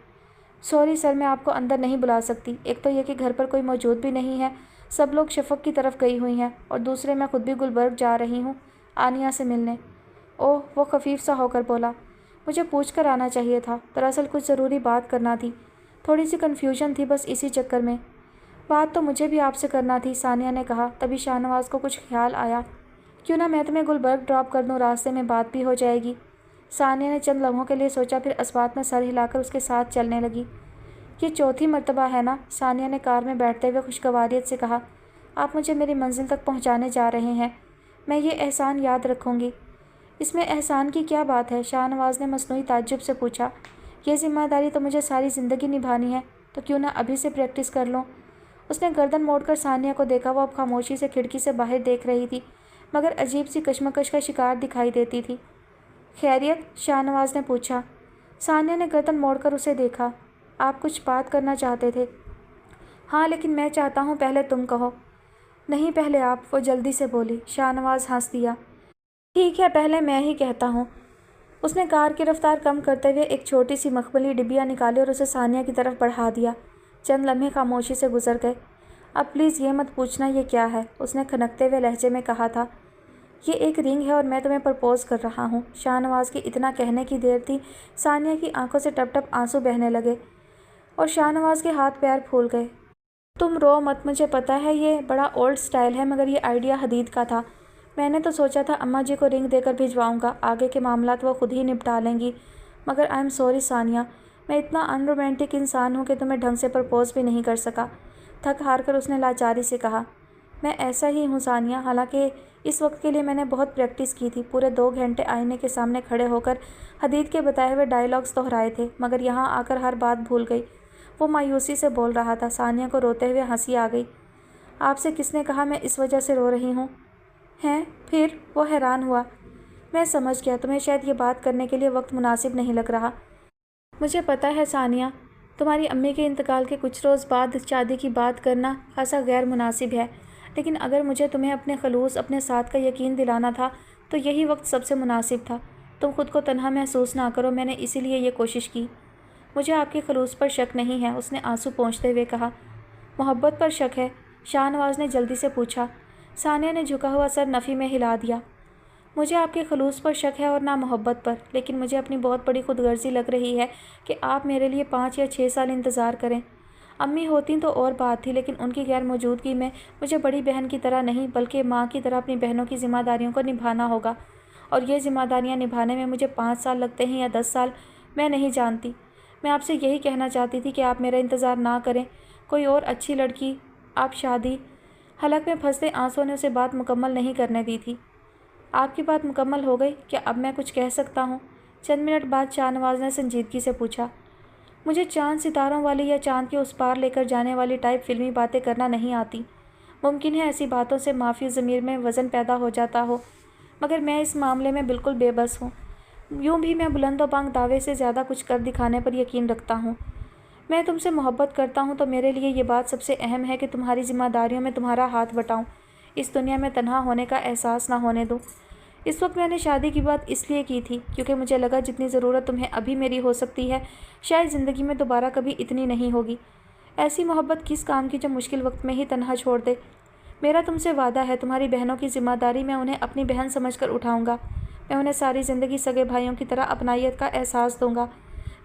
سوری سر میں آپ کو اندر نہیں بلا سکتی۔ ایک تو یہ کہ گھر پر کوئی موجود بھی نہیں ہے، سب لوگ شفق کی طرف گئی ہوئی ہیں، اور دوسرے میں خود بھی گلبرگ جا رہی ہوں آنیا سے ملنے۔ اوہ، وہ خفیف سا ہو کر بولا، مجھے پوچھ کر آنا چاہیے تھا، دراصل کچھ ضروری بات کرنا تھی، تھوڑی سی کنفیوژن تھی بس اسی چکر میں۔ بات تو مجھے بھی آپ سے کرنا تھی، ثانیہ نے کہا۔ تبھی شاہ نواز کو کچھ خیال آیا، کیوں نہ میں تمہیں گلبرگ ڈراپ کر دوں، راستے میں بات بھی ہو جائے گی۔ ثانیہ نے چند لمحوں کے لیے سوچا، پھر اسبات میں سر ہلا کر اس کے ساتھ چلنے لگی۔ یہ 4تھی مرتبہ ہے نا؟ ثانیہ نے کار میں بیٹھتے ہوئے خوشگواریت سے کہا۔ آپ مجھے میری منزل تک پہنچانے جا رہے ہیں، میں یہ احسان یاد رکھوں گی۔ اس میں احسان کی کیا بات ہے؟ شاہ نواز نے مصنوعی تعجب سے پوچھا۔ یہ ذمہ داری تو مجھے ساری زندگی نبھانی ہے، تو کیوں نہ ابھی سے پریکٹس کر لوں۔ اس نے گردن موڑ کر ثانیہ کو دیکھا، وہ اب خاموشی سے کھڑکی سے باہر دیکھ رہی تھی، مگر عجیب سی کشمکش کا شکار دکھائی دیتی تھی۔ خیریت؟ شاہ نواز نے پوچھا۔ ثانیہ نے گردن موڑ کر اسے دیکھا۔ آپ کچھ بات کرنا چاہتے تھے؟ ہاں، لیکن میں چاہتا ہوں پہلے تم کہو۔ نہیں پہلے آپ، وہ جلدی سے بولی۔ شاہ نواز ہنس دیا۔ ٹھیک ہے، پہلے میں ہی کہتا ہوں۔ اس نے کار کی رفتار کم کرتے ہوئے ایک چھوٹی سی مخملی ڈبیا نکالی اور اسے ثانیہ کی طرف بڑھا دیا۔ چند لمحے خاموشی سے گزر گئے۔ اب پلیز یہ مت پوچھنا یہ کیا ہے، اس نے کھنکتے ہوئے لہجے میں کہا تھا۔ یہ ایک رنگ ہے اور میں تمہیں پرپوز کر رہا ہوں۔ شاہ نواز کی اتنا کہنے کی دیر تھی، ثانیہ کی آنکھوں سے ٹپ ٹپ آنسو بہنے لگے اور شاہ نواز کے ہاتھ پیر پھول گئے۔ تم رو مت، مجھے پتا ہے یہ بڑا اولڈ سٹائل ہے، مگر یہ آئیڈیا حدید کا تھا۔ میں نے تو سوچا تھا اماں جی کو رنگ دے کر بھجواؤں گا، آگے کے معاملات وہ خود ہی نپٹا لیں گی، مگر آئی ایم سوری ثانیہ، میں اتنا ان رومانٹک انسان ہوں کہ تمہیں ڈھنگ سے پرپوز بھی نہیں کر سکا۔ تھک ہار کر اس نے لاچاری سے کہا۔ میں ایسا ہی ہوں ثانیہ، حالانکہ اس وقت کے لیے میں نے بہت پریکٹس کی تھی، پورے 2 گھنٹے آئینے کے سامنے کھڑے ہو کر حدید کے بتائے ہوئے ڈائیلاگز دہرائے تھے، مگر یہاں آ کر ہر بات بھول گئی۔ وہ مایوسی سے بول رہا تھا۔ ثانیہ کو روتے ہوئے ہنسی آ گئی۔ آپ سے کس نے کہا میں اس وجہ سے رو رہی ہوں؟ ہیں؟ پھر؟ وہ حیران ہوا۔ میں سمجھ گیا، تمہیں شاید یہ بات کرنے کے لیے وقت مناسب نہیں لگ رہا۔ مجھے پتا ہے ثانیہ، تمہاری امی کے انتقال کے کچھ روز بعد شادی کی بات کرنا خاصا غیر مناسب ہے، لیکن اگر مجھے تمہیں اپنے خلوص، اپنے ساتھ کا یقین دلانا تھا تو یہی وقت سب سے مناسب تھا۔ تم خود کو تنہا محسوس نہ کرو، میں نے اسی لیے یہ کوشش کی۔ مجھے آپ کے خلوص پر شک نہیں ہے، اس نے آنسو پونچھتے ہوئے کہا۔ محبت پر شک ہے؟ شاہ نواز نے جلدی سے پوچھا۔ ثانیہ نے جھکا ہوا سر نفی میں ہلا دیا۔ مجھے آپ کے خلوص پر شک ہے اور نہ محبت پر، لیکن مجھے اپنی بہت بڑی خود غرضی لگ رہی ہے کہ آپ میرے لیے 5 یا 6 سال انتظار کریں۔ امی ہوتیں تو اور بات تھی، لیکن ان کی غیر موجودگی میں مجھے بڑی بہن کی طرح نہیں بلکہ ماں کی طرح اپنی بہنوں کی ذمہ داریوں کو نبھانا ہوگا، اور یہ ذمہ داریاں نبھانے میں مجھے 5 سال لگتے ہیں یا 10 سال، میں نہیں جانتی۔ میں آپ سے یہی کہنا چاہتی تھی کہ آپ میرا انتظار نہ کریں، کوئی اور اچھی لڑکی، آپ شادی۔ حلق میں پھنستے آنسوں نے اسے بات مکمل نہیں کرنے دی تھی۔ آپ کی بات مکمل ہو گئی؟ کیا اب میں کچھ کہہ سکتا ہوں؟ چند منٹ بعد شاہ نواز نے سنجیدگی سے پوچھا۔ مجھے چاند ستاروں والی یا چاند کے اس پار لے کر جانے والی ٹائپ فلمی باتیں کرنا نہیں آتی۔ ممکن ہے ایسی باتوں سے معافی ضمیر میں وزن پیدا ہو جاتا ہو، مگر میں اس معاملے میں بالکل بے بس ہوں۔ یوں بھی میں بلند و بانگ دعوے سے زیادہ کچھ کر دکھانے پر یقین رکھتا ہوں۔ میں تم سے محبت کرتا ہوں تو میرے لیے یہ بات سب سے اہم ہے کہ تمہاری ذمہ داریوں میں تمہارا ہاتھ بٹاؤں، اس دنیا میں تنہا ہونے کا احساس نہ ہونے دوں۔ اس وقت میں نے شادی کی بات اس لیے کی تھی کیونکہ مجھے لگا جتنی ضرورت تمہیں ابھی میری ہو سکتی ہے، شاید زندگی میں دوبارہ کبھی اتنی نہیں ہوگی۔ ایسی محبت کس کام کی جو مشکل وقت میں ہی تنہا چھوڑ دے؟ میرا تم سے وعدہ ہے، تمہاری بہنوں کی ذمہ داری میں انہیں اپنی بہن سمجھ کر اٹھاؤں گا۔ میں انہیں ساری زندگی سگے بھائیوں کی طرح اپنائیت کا احساس دوں گا۔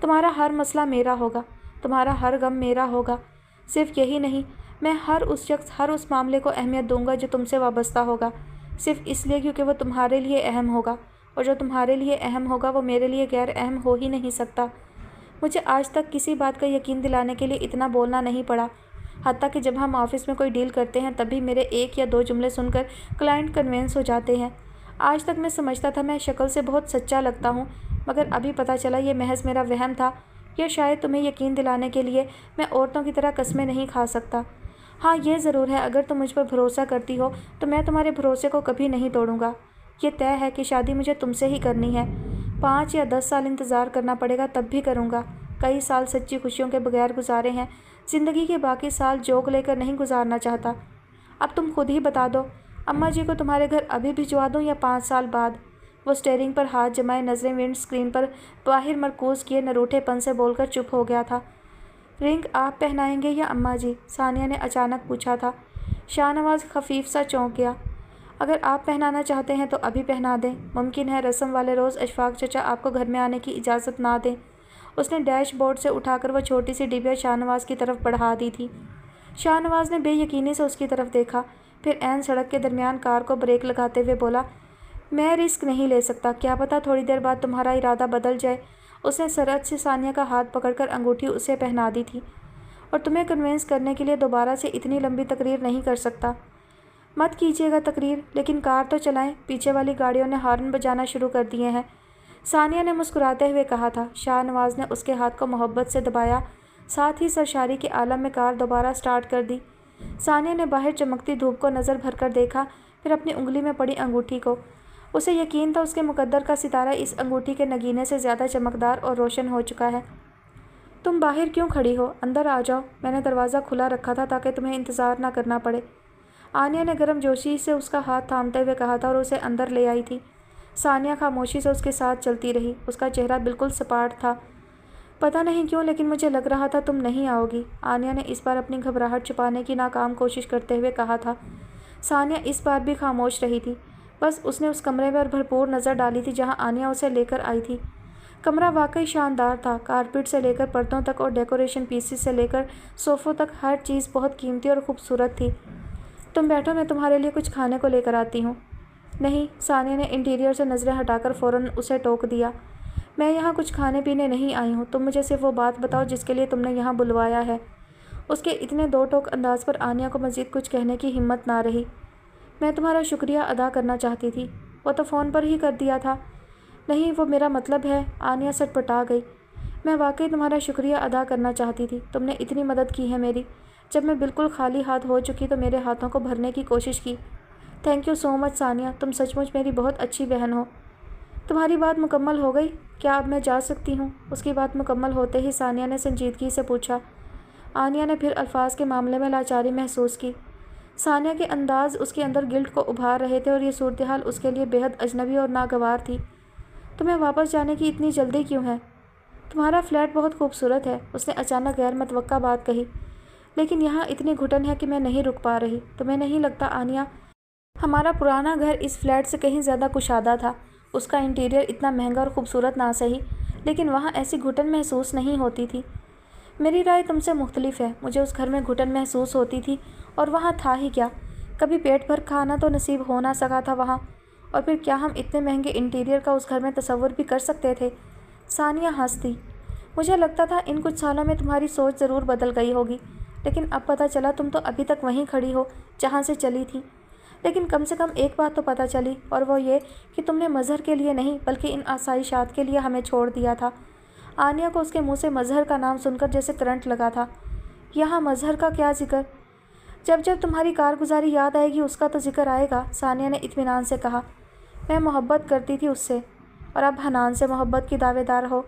تمہارا ہر مسئلہ میرا ہوگا، تمہارا ہر غم میرا ہوگا۔ صرف یہی نہیں، میں ہر اس شخص، ہر اس معاملے کو اہمیت دوں گا جو تم سے وابستہ ہوگا، صرف اس لیے کیونکہ وہ تمہارے لیے اہم ہوگا، اور جو تمہارے لیے اہم ہوگا وہ میرے لیے غیر اہم ہو ہی نہیں سکتا۔ مجھے آج تک کسی بات کا یقین دلانے کے لیے اتنا بولنا نہیں پڑا، حتیٰ کہ جب ہم آفس میں کوئی ڈیل کرتے ہیں تب بھی میرے 1 یا 2 جملے سن کر کلائنٹ کنونس ہو جاتے ہیں۔ آج تک میں سمجھتا تھا میں شکل سے بہت سچا لگتا ہوں، مگر ابھی پتہ چلا یہ محض میرا وہم تھا، یا شاید تمہیں یقین دلانے کے لیے میں عورتوں کی طرح قسمیں نہیں کھا سکتا۔ ہاں یہ ضرور ہے، اگر تم مجھ پر بھروسہ کرتی ہو تو میں تمہارے بھروسے کو کبھی نہیں توڑوں گا۔ یہ طے ہے کہ شادی مجھے تم سے ہی کرنی ہے، 5 یا 10 سال انتظار کرنا پڑے گا تب بھی کروں گا۔ کئی سال سچی خوشیوں کے بغیر گزارے ہیں، زندگی کے باقی سال جوک لے کر نہیں گزارنا چاہتا۔ اب تم خود ہی بتا دو، اماں جی کو تمہارے گھر ابھی بھجوا دوں یا 5 سال بعد؟ وہ اسٹیئرنگ پر ہاتھ جمائے نظریں ونڈ اسکرین پر باہر مرکوز کیے نروٹھے پن سے بول کر چپ ہو گیا تھا۔ رنگ آپ پہنائیں گے یا اماں جی؟ ثانیہ نے اچانک پوچھا تھا۔ شاہ نواز خفیف سا چونک گیا۔ اگر آپ پہنانا چاہتے ہیں تو ابھی پہنا دیں، ممکن ہے رسم والے روز اشفاق چچا آپ کو گھر میں آنے کی اجازت نہ دیں۔ اس نے ڈیش بورڈ سے اٹھا کر وہ چھوٹی سی ڈبیا شاہ نواز کی طرف بڑھا دی تھی۔ شاہ نواز نے بے یقینی سے اس کی طرف دیکھا، پھر عین سڑک کے درمیان کار کو بریک لگاتے ہوئے بولا، میں رسک نہیں لے سکتا، کیا پتہ تھوڑی دیر بعد تمہارا ارادہ بدل جائے۔ اس نے سرعت سے ثانیہ کا ہاتھ پکڑ کر انگوٹھی اسے پہنا دی تھی۔ اور تمہیں کنونس کرنے کے لیے دوبارہ سے اتنی لمبی تقریر نہیں کر سکتا۔ مت کیجیے گا تقریر، لیکن کار تو چلائیں، پیچھے والی گاڑیوں نے ہارن بجانا شروع کر دیے ہیں، ثانیہ نے مسکراتے ہوئے کہا تھا۔ شاہ نواز نے اس کے ہاتھ کو محبت سے دبایا، ساتھ ہی سرشاری کے عالم میں کار دوبارہ سٹارٹ کر دی۔ ثانیہ نے باہر چمکتی دھوپ کو نظر بھر کر دیکھا، پھر اپنی انگلی میں پڑی انگوٹھی کو۔ اسے یقین تھا اس کے مقدر کا ستارہ اس انگوٹھی کے نگینے سے زیادہ چمکدار اور روشن ہو چکا ہے۔ تم باہر کیوں کھڑی ہو؟ اندر آ جاؤ، میں نے دروازہ کھلا رکھا تھا تاکہ تمہیں انتظار نہ کرنا پڑے۔ آنیہ نے گرم جوشی سے اس کا ہاتھ تھامتے ہوئے کہا تھا اور اسے اندر لے آئی تھی۔ ثانیہ خاموشی سے اس کے ساتھ چلتی رہی، اس کا چہرہ بالکل سپاٹ تھا۔ پتہ نہیں کیوں لیکن مجھے لگ رہا تھا تم نہیں آؤ گی، آنیہ نے اس بار اپنی گھبراہٹ چھپانے کی ناکام کوشش کرتے ہوئے کہا تھا۔ ثانیہ اس بار بھی خاموش رہی تھی، بس اس نے اس کمرے پر بھرپور نظر ڈالی تھی جہاں آنیہ اسے لے کر آئی تھی۔ کمرہ واقعی شاندار تھا، کارپیٹ سے لے کر پردوں تک اور ڈیکوریشن پیسز سے لے کر صوفوں تک ہر چیز بہت قیمتی اور خوبصورت تھی۔ تم بیٹھو، میں تمہارے لیے کچھ کھانے کو لے کر آتی ہوں۔ نہیں، ثانیہ نے انٹیریئر سے نظریں ہٹا کر فوراً اسے ٹوک دیا، میں یہاں کچھ کھانے پینے نہیں آئی ہوں، تم مجھے صرف وہ بات بتاؤ جس کے لیے تم نے یہاں بلوایا ہے۔ اس کے اتنے دو ٹوک انداز پر آنیہ کو مزید کچھ کہنے کی ہمت نہ رہی۔ میں تمہارا شکریہ ادا کرنا چاہتی تھی، وہ تو فون پر ہی کر دیا تھا۔ نہیں، وہ میرا مطلب ہے، آنیہ سٹپٹا گئی، میں واقعی تمہارا شکریہ ادا کرنا چاہتی تھی، تم نے اتنی مدد کی ہے میری۔ جب میں بالکل خالی ہاتھ ہو چکی تو میرے ہاتھوں کو بھرنے کی کوشش کی۔ تھینک یو سو مچ ثانیہ، تم سچ مچ میری بہت اچھی بہن ہو۔ تمہاری بات مکمل ہو گئی؟ کیا اب میں جا سکتی ہوں؟ اس کی بات مکمل ہوتے ہی ثانیہ نے سنجیدگی سے پوچھا۔ آنیہ نے پھر الفاظ کے معاملے میں لاچاری محسوس کی۔ ثانیہ کے انداز اس کے اندر گلٹ کو ابھار رہے تھے اور یہ صورتحال اس کے لیے بے حد اجنبی اور ناگوار تھی۔ تمہیں واپس جانے کی اتنی جلدی کیوں ہے؟ تمہارا فلیٹ بہت خوبصورت ہے، اس نے اچانک غیر متوقع بات کہی، لیکن یہاں اتنی گھٹن ہے کہ میں نہیں رک پا رہی۔ تمہیں نہیں لگتا آنیہ، ہمارا پرانا گھر اس فلیٹ سے کہیں زیادہ کشادہ تھا، اس کا انٹیریئر اتنا مہنگا اور خوبصورت نہ صحیح، لیکن وہاں ایسی گھٹن محسوس نہیں ہوتی تھی۔ میری رائے تم سے مختلف ہے، مجھے اس گھر میں گھٹن محسوس ہوتی تھی اور وہاں تھا ہی کیا، کبھی پیٹ بھر کھانا تو نصیب ہو نہ سکا تھا وہاں، اور پھر کیا ہم اتنے مہنگے انٹیریئر کا اس گھر میں تصور بھی کر سکتے تھے؟ ثانیہ ہنس دی۔ مجھے لگتا تھا ان کچھ سالوں میں تمہاری سوچ ضرور بدل گئی ہوگی، لیکن اب پتہ چلا تم تو ابھی تک وہیں کھڑی ہو جہاں سے چلی تھی۔ لیکن کم سے کم ایک بات تو پتہ چلی، اور وہ یہ کہ تم نے مظہر کے لیے نہیں بلکہ ان آسائشات کے لیے ہمیں چھوڑ دیا تھا۔ آنیہ کو اس کے منہ سے مظہر کا نام سن کر جیسے کرنٹ لگا تھا۔ یہاں مظہر کا کیا ذکر؟ جب جب تمہاری کارگزاری یاد آئے گی اس کا تو ذکر آئے گا، ثانیہ نے اطمینان سے کہا۔ میں محبت کرتی تھی اس سے، اور اب حنان سے محبت کی دعوے دار ہو۔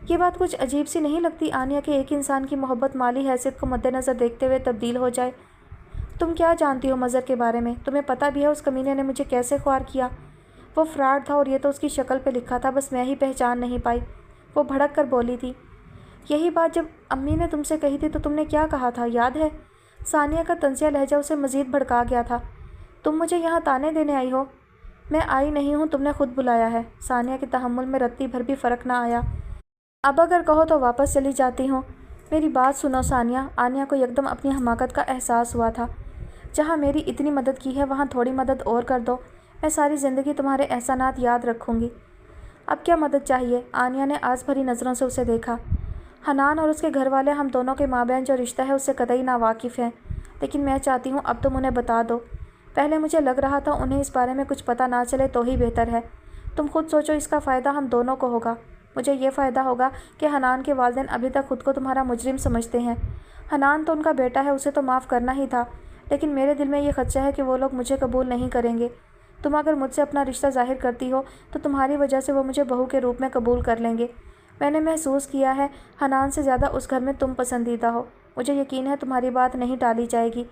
یہ بات کچھ عجیب سی نہیں لگتی آنیہ کہ ایک انسان کی محبت مالی حیثیت کو مد نظر دیکھتے ہوئے تبدیل ہو جائے؟ تم کیا جانتی ہو مظہر کے بارے میں؟ تمہیں پتہ بھی ہے اس کمینے نے مجھے کیسے خوار کیا؟ وہ فراڈ تھا اور یہ تو اس کی شکل پہ لکھا تھا، بس میں ہی پہچان نہیں پائی۔ وہ بھڑک کر بولی تھی۔ یہی بات جب امی نے تم سے کہی تھی تو تم نے کیا کہا تھا، یاد ہے؟ ثانیہ کا طنزیہ لہجہ اسے مزید بھڑکا گیا تھا۔ تم مجھے یہاں تانے دینے آئی ہو؟ میں آئی نہیں ہوں، تم نے خود بلایا ہے۔ ثانیہ کے تحمل میں رتی بھر بھی فرق نہ آیا۔ اب اگر کہو تو واپس چلی جاتی ہوں۔ میری بات سنو ثانیہ۔ آنیا کو یکدم اپنی حماقت کا احساس ہوا تھا۔ جہاں میری اتنی مدد کی ہے وہاں تھوڑی مدد اور کر دو، میں ساری زندگی تمہارے احسانات یاد رکھوں گی۔ اب کیا مدد چاہیے؟ آنیا نے آس بھری نظروں سے اسے دیکھا۔ حنان اور اس کے گھر والے ہم دونوں کے مابین جو رشتہ ہے اس سے قطعی ناواقف ہیں، لیکن میں چاہتی ہوں اب تم انہیں بتا دو۔ پہلے مجھے لگ رہا تھا انہیں اس بارے میں کچھ پتہ نہ چلے تو ہی بہتر ہے۔ تم خود سوچو، اس کا فائدہ ہم دونوں کو ہوگا۔ مجھے یہ فائدہ ہوگا کہ حنان کے والدین ابھی تک خود کو تمہارا مجرم سمجھتے ہیں۔ حنان تو ان کا بیٹا ہے، اسے تو معاف کرنا ہی تھا، لیکن میرے دل میں یہ خدشہ ہے کہ وہ لوگ مجھے قبول نہیں کریں گے۔ تم اگر مجھ سے اپنا رشتہ ظاہر کرتی ہو تو تمہاری وجہ سے وہ مجھے بہو کے روپ میں قبول کر لیں گے۔ میں نے محسوس کیا ہے حنان سے زیادہ اس گھر میں تم پسندیدہ ہو۔ مجھے یقین ہے تمہاری بات نہیں ٹالی جائے گی۔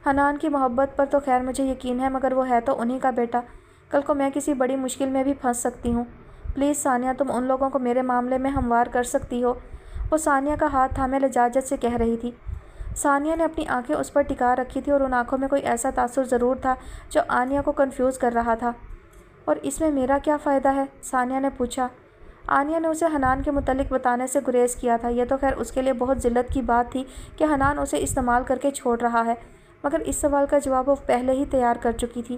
حنان کی محبت پر تو خیر مجھے یقین ہے، مگر وہ ہے تو انہی کا بیٹا۔ کل کو میں کسی بڑی مشکل میں بھی پھنس سکتی ہوں۔ پلیز ثانیہ، تم ان لوگوں کو میرے معاملے میں ہموار کر سکتی ہو۔ وہ ثانیہ کا ہاتھ تھامے لجاجت سے کہہ رہی تھی۔ ثانیہ نے اپنی آنکھیں اس پر ٹکا رکھی تھی اور ان آنکھوں میں کوئی ایسا تاثر ضرور تھا جو آنیہ کو کنفیوز کر رہا تھا۔ اور اس میں میرا کیا فائدہ ہے؟ ثانیہ نے پوچھا۔ آنیہ نے اسے حنان کے متعلق بتانے سے گریز کیا تھا۔ یہ تو خیر اس کے لیے بہت ذلت کی بات تھی کہ حنان اسے استعمال کر کے چھوڑ رہا ہے، مگر اس سوال کا جواب وہ پہلے ہی تیار کر چکی تھی۔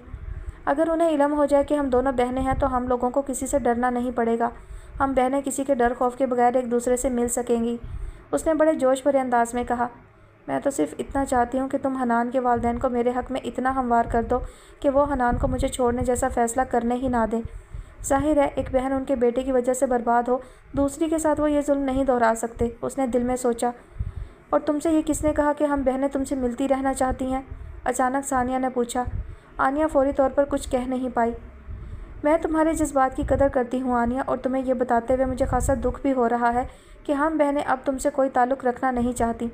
اگر انہیں علم ہو جائے کہ ہم دونوں بہنیں ہیں تو ہم لوگوں کو کسی سے ڈرنا نہیں پڑے گا۔ ہم بہنیں کسی کے ڈر خوف کے بغیر ایک دوسرے سے مل سکیں گی۔ اس نے بڑے جوش بھرے انداز میں کہا۔ میں تو صرف اتنا چاہتی ہوں کہ تم حنان کے والدین کو میرے حق میں اتنا ہموار کر دو کہ وہ حنان کو مجھے چھوڑنے جیسا فیصلہ کرنے ہی نہ دیں۔ ظاہر ہے ایک بہن ان کے بیٹے کی وجہ سے برباد ہو، دوسری کے ساتھ وہ یہ ظلم نہیں دہرا سکتے، اس نے دل میں سوچا۔ اور تم سے یہ کس نے کہا کہ ہم بہنیں تم سے ملتی رہنا چاہتی ہیں؟ اچانک ثانیہ نے پوچھا۔ آنیہ فوری طور پر کچھ کہہ نہیں پائی۔ میں تمہارے جذبات کی قدر کرتی ہوں آنیہ، اور تمہیں یہ بتاتے ہوئے مجھے خاصا دکھ بھی ہو رہا ہے کہ ہم بہنیں اب تم سے کوئی تعلق رکھنا نہیں چاہتی۔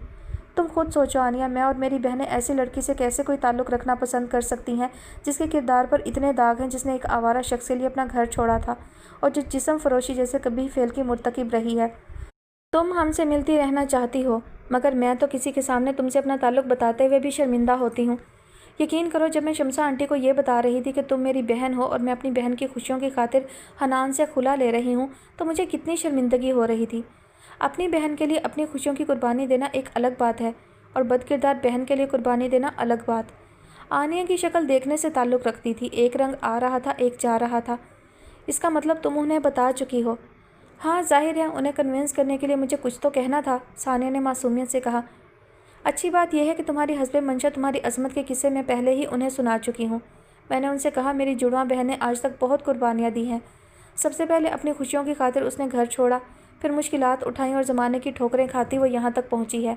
تم خود سوچو آنیہ، میں اور میری بہنیں ایسی لڑکی سے کیسے کوئی تعلق رکھنا پسند کر سکتی ہیں جس کے کردار پر اتنے داغ ہیں، جس نے ایک آوارہ شخص کے لیے اپنا گھر چھوڑا تھا اور جو جسم فروشی جیسے کبھی فعل کی مرتکب رہی ہے۔ تم ہم سے ملتی رہنا چاہتی ہو، مگر میں تو کسی کے سامنے تم سے اپنا تعلق بتاتے ہوئے بھی شرمندہ ہوتی ہوں۔ یقین کرو جب میں شمسا آنٹی کو یہ بتا رہی تھی کہ تم میری بہن ہو اور میں اپنی بہن کی خوشیوں کی خاطر حنان سے خلا لے رہی ہوں تو مجھے کتنی شرمندگی ہو رہی تھی۔ اپنی بہن کے لیے اپنی خوشیوں کی قربانی دینا ایک الگ بات ہے اور بد کردار بہن کے لیے قربانی دینا الگ بات۔ آنیہ کی شکل دیکھنے سے تعلق رکھتی تھی، ایک رنگ آ رہا تھا ایک جا رہا تھا۔ اس کا مطلب تم انہیں بتا چکی ہو؟ ہاں ظاہر ہے انہیں کنونس کرنے کے لیے مجھے کچھ تو کہنا تھا، ثانیہ نے معصومیت سے کہا۔ اچھی بات یہ ہے کہ تمہاری حسب منشا تمہاری عظمت کے قصے میں پہلے ہی انہیں سنا چکی ہوں۔ میں نے ان سے کہا میری جڑواں بہن نے آج تک بہت قربانیاں دی ہیں۔ سب سے پہلے اپنی خوشیوں کی خاطر اس نے گھر چھوڑا، پھر مشکلات اٹھائیں اور زمانے کی ٹھوکریں کھاتی وہ یہاں تک پہنچی ہے۔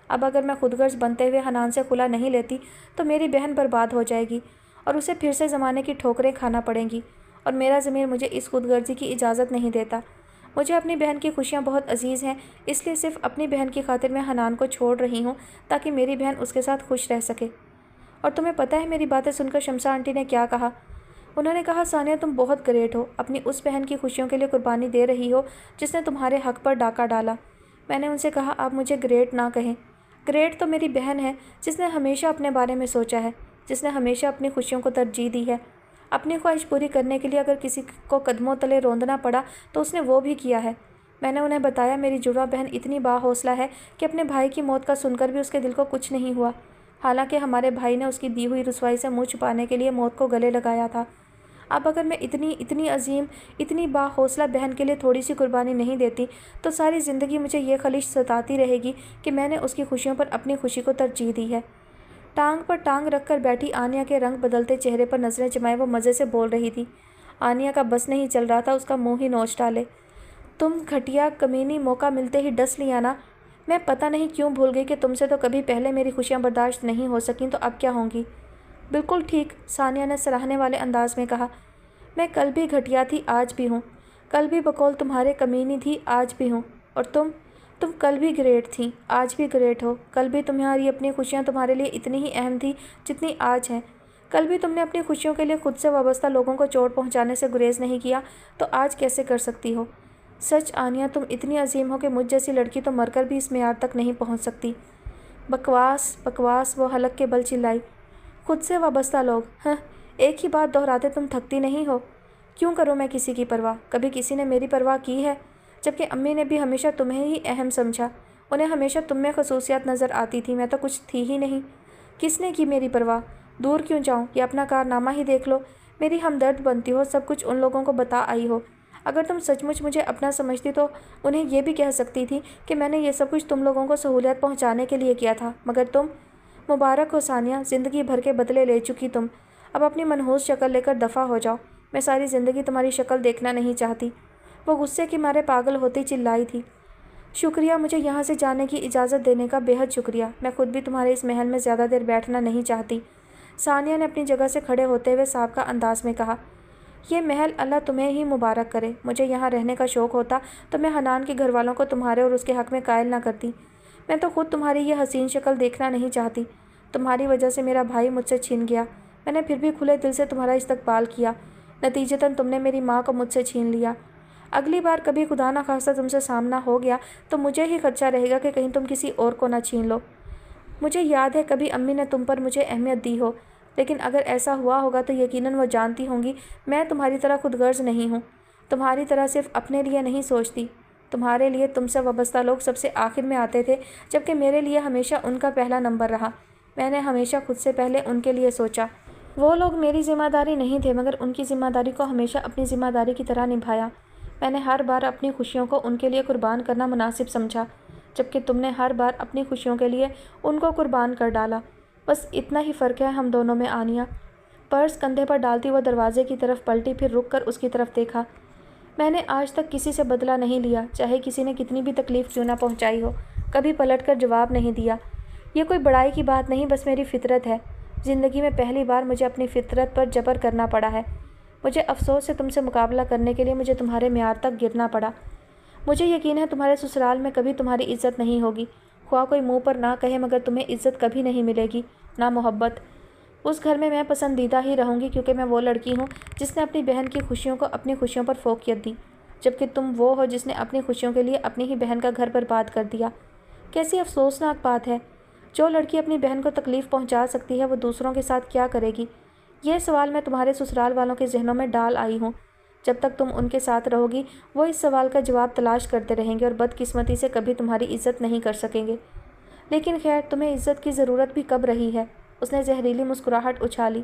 اب اگر میں خود غرض بنتے ہوئے حنان سے خلا نہیں لیتی تو میری بہن برباد ہو جائے گی اور اسے پھر سے زمانے کی ٹھوکریں کھانا پڑیں گی، اور میرا ضمیر مجھے اس خود غرضی کی اجازت نہیں دیتا۔ مجھے اپنی بہن کی خوشیاں بہت عزیز ہیں، اس لیے صرف اپنی بہن کی خاطر میں حنان کو چھوڑ رہی ہوں تاکہ میری بہن اس کے ساتھ خوش رہ سکے۔ اور تمہیں پتہ ہے میری باتیں سن کر شمسا آنٹی نے کیا کہا؟ انہوں نے کہا ثانیہ تم بہت گریٹ ہو، اپنی اس بہن کی خوشیوں کے لیے قربانی دے رہی ہو جس نے تمہارے حق پر ڈاکہ ڈالا۔ میں نے ان سے کہا آپ مجھے گریٹ نہ کہیں۔ گریٹ تو میری بہن ہے جس نے ہمیشہ اپنے بارے میں سوچا ہے، جس نے ہمیشہ اپنی خوشیوں کو ترجیح دی ہے۔ اپنی خواہش پوری کرنے کے لیے اگر کسی کو قدموں تلے روندنا پڑا تو اس نے وہ بھی کیا ہے۔ میں نے انہیں بتایا میری جڑواں بہن اتنی باحوصلہ ہے کہ اپنے بھائی کی موت کا سن کر بھی اس کے دل کو کچھ نہیں ہوا، حالانکہ ہمارے بھائی نے اس کی دی ہوئی رسوائی سے منہ چھپانے کے لیے موت کو گلے لگایا تھا۔ اب اگر میں اتنی عظیم، اتنی باحوصلہ بہن کے لیے تھوڑی سی قربانی نہیں دیتی تو ساری زندگی مجھے یہ خلش ستاتی رہے گی کہ میں نے اس کی خوشیوں پر اپنی خوشی کو ترجیح دی ہے۔ ٹانگ پر ٹانگ رکھ کر بیٹھی آنیہ کے رنگ بدلتے چہرے پر نظریں جمائے وہ مزے سے بول رہی تھی۔ آنیہ کا بس نہیں چل رہا تھا اس کا منہ ہی نوچ ڈالے۔ تم گھٹیا کمینی، موقع ملتے ہی ڈس لیا نا۔ میں پتہ نہیں کیوں بھول گئی کہ تم سے تو کبھی پہلے میری خوشیاں برداشت نہیں ہو سکیں تو اب کیا ہوں گی؟ بالکل ٹھیک، ثانیہ نے سراہنے والے انداز میں کہا۔ میں کل بھی گھٹیا تھی آج بھی ہوں، کل بھی بقول تمہارے کمینی تھی آج بھی ہوں، اور تم کل بھی گریٹ تھیں آج بھی گریٹ ہو۔ کل بھی تمہاری اپنی خوشیاں تمہارے لیے اتنی ہی اہم تھیں جتنی آج ہیں۔ کل بھی تم نے اپنی خوشیوں کے لیے خود سے وابستہ لوگوں کو چوٹ پہنچانے سے گریز نہیں کیا، تو آج کیسے کر سکتی ہو؟ سچ آنیہ تم اتنی عظیم ہو کہ مجھ جیسی لڑکی تو مر کر بھی اس معیار تک نہیں پہنچ سکتی۔ بکواس بکواس، وہ حلق کے بل چلائی۔ خود سے وابستہ لوگ، ہاں ایک ہی بات دہراتے تم تھکتی نہیں ہو؟ کیوں کروں میں کسی کی پرواہ؟ کبھی کسی نے میری پرواہ کی ہے؟ جبکہ امی نے بھی ہمیشہ تمہیں ہی اہم سمجھا، انہیں ہمیشہ تم میں خصوصیات نظر آتی تھی، میں تو کچھ تھی ہی نہیں۔ کس نے کی میری پرواہ؟ دور کیوں جاؤں؟ یہ اپنا کارنامہ ہی دیکھ لو، میری ہمدرد بنتی ہو، سب کچھ ان لوگوں کو بتا آئی ہو۔ اگر تم سچ مچ مجھے اپنا سمجھتی تو انہیں یہ بھی کہہ سکتی تھی کہ میں نے یہ سب کچھ تم لوگوں کو سہولیات پہنچانے کے لیے کیا تھا، مگر تم… مبارک ہو ثانیہ، زندگی بھر کے بدلے لے چکی تم۔ اب اپنی منحوس شکل لے کر دفع ہو جاؤ، میں ساری زندگی تمہاری شکل دیکھنا نہیں چاہتی۔ وہ غصے کے مارے پاگل ہوتی چلائی تھی۔ شکریہ، مجھے یہاں سے جانے کی اجازت دینے کا بے حد شکریہ، میں خود بھی تمہارے اس محل میں زیادہ دیر بیٹھنا نہیں چاہتی، ثانیہ نے اپنی جگہ سے کھڑے ہوتے ہوئے سابقہ انداز میں کہا۔ یہ محل اللہ تمہیں ہی مبارک کرے، مجھے یہاں رہنے کا شوق ہوتا تو میں حنان کے گھر والوں کو تمہارے اور اس کے حق میں قائل نہ کرتی۔ میں تو خود تمہاری یہ حسین شکل دیکھنا نہیں چاہتی۔ تمہاری وجہ سے میرا بھائی مجھ سے چھن گیا، میں نے پھر بھی کھلے دل سے تمہارا استقبال کیا، نتیجتاً تم نے میری ماں کو مجھ سے چھین لیا۔ اگلی بار کبھی خدا نہ خواستہ تم سے سامنا ہو گیا تو مجھے ہی خدشہ رہے گا کہ کہیں تم کسی اور کو نہ چھین لو۔ مجھے یاد ہے کبھی امی نے تم پر مجھے اہمیت دی ہو، لیکن اگر ایسا ہوا ہوگا تو یقیناً وہ جانتی ہوں گی میں تمہاری طرح خود غرض نہیں ہوں، تمہاری طرح صرف اپنے لیے نہیں سوچتی۔ تمہارے لیے تم سے وابستہ لوگ سب سے آخر میں آتے تھے، جبکہ میرے لیے ہمیشہ ان کا پہلا نمبر رہا۔ میں نے ہمیشہ خود سے پہلے ان کے لیے سوچا۔ وہ لوگ میری ذمہ داری نہیں تھے، مگر ان کی ذمہ داری کو ہمیشہ اپنی ذمہ داری کی طرح نبھایا۔ میں نے ہر بار اپنی خوشیوں کو ان کے لیے قربان کرنا مناسب سمجھا، جبکہ تم نے ہر بار اپنی خوشیوں کے لیے ان کو قربان کر ڈالا۔ بس اتنا ہی فرق ہے ہم دونوں میں آنیہ۔ پرس کندھے پر ڈالتی وہ دروازے کی طرف پلٹی، پھر رک کر اس کی طرف دیکھا۔ میں نے آج تک کسی سے بدلہ نہیں لیا، چاہے کسی نے کتنی بھی تکلیف کیوں نہ پہنچائی ہو، کبھی پلٹ کر جواب نہیں دیا۔ یہ کوئی بڑائی کی بات نہیں، بس میری فطرت ہے۔ زندگی میں پہلی بار مجھے اپنی فطرت پر جبر کرنا پڑا ہے۔ مجھے افسوس ہے تم سے مقابلہ کرنے کے لیے مجھے تمہارے معیار تک گرنا پڑا۔ مجھے یقین ہے تمہارے سسرال میں کبھی تمہاری عزت نہیں ہوگی، خواہ کوئی منہ پر نہ کہے، مگر تمہیں عزت کبھی نہیں ملے گی، نہ محبت۔ اس گھر میں میں پسندیدہ ہی رہوں گی، کیونکہ میں وہ لڑکی ہوں جس نے اپنی بہن کی خوشیوں کو اپنی خوشیوں پر فوقیت دی، جبکہ تم وہ ہو جس نے اپنی خوشیوں کے لیے اپنی ہی بہن کا گھر برباد کر دیا۔ کیسی افسوسناک بات ہے! جو لڑکی اپنی بہن کو تکلیف پہنچا سکتی ہے وہ دوسروں کے ساتھ کیا کرے گی؟ یہ سوال میں تمہارے سسرال والوں کے ذہنوں میں ڈال آئی ہوں۔ جب تک تم ان کے ساتھ رہو گی وہ اس سوال کا جواب تلاش کرتے رہیں گے اور بدقسمتی سے کبھی تمہاری عزت نہیں کر سکیں گے۔ لیکن خیر، تمہیں عزت کی ضرورت بھی کب رہی ہے؟ اس نے زہریلی مسکراہٹ اچھالی۔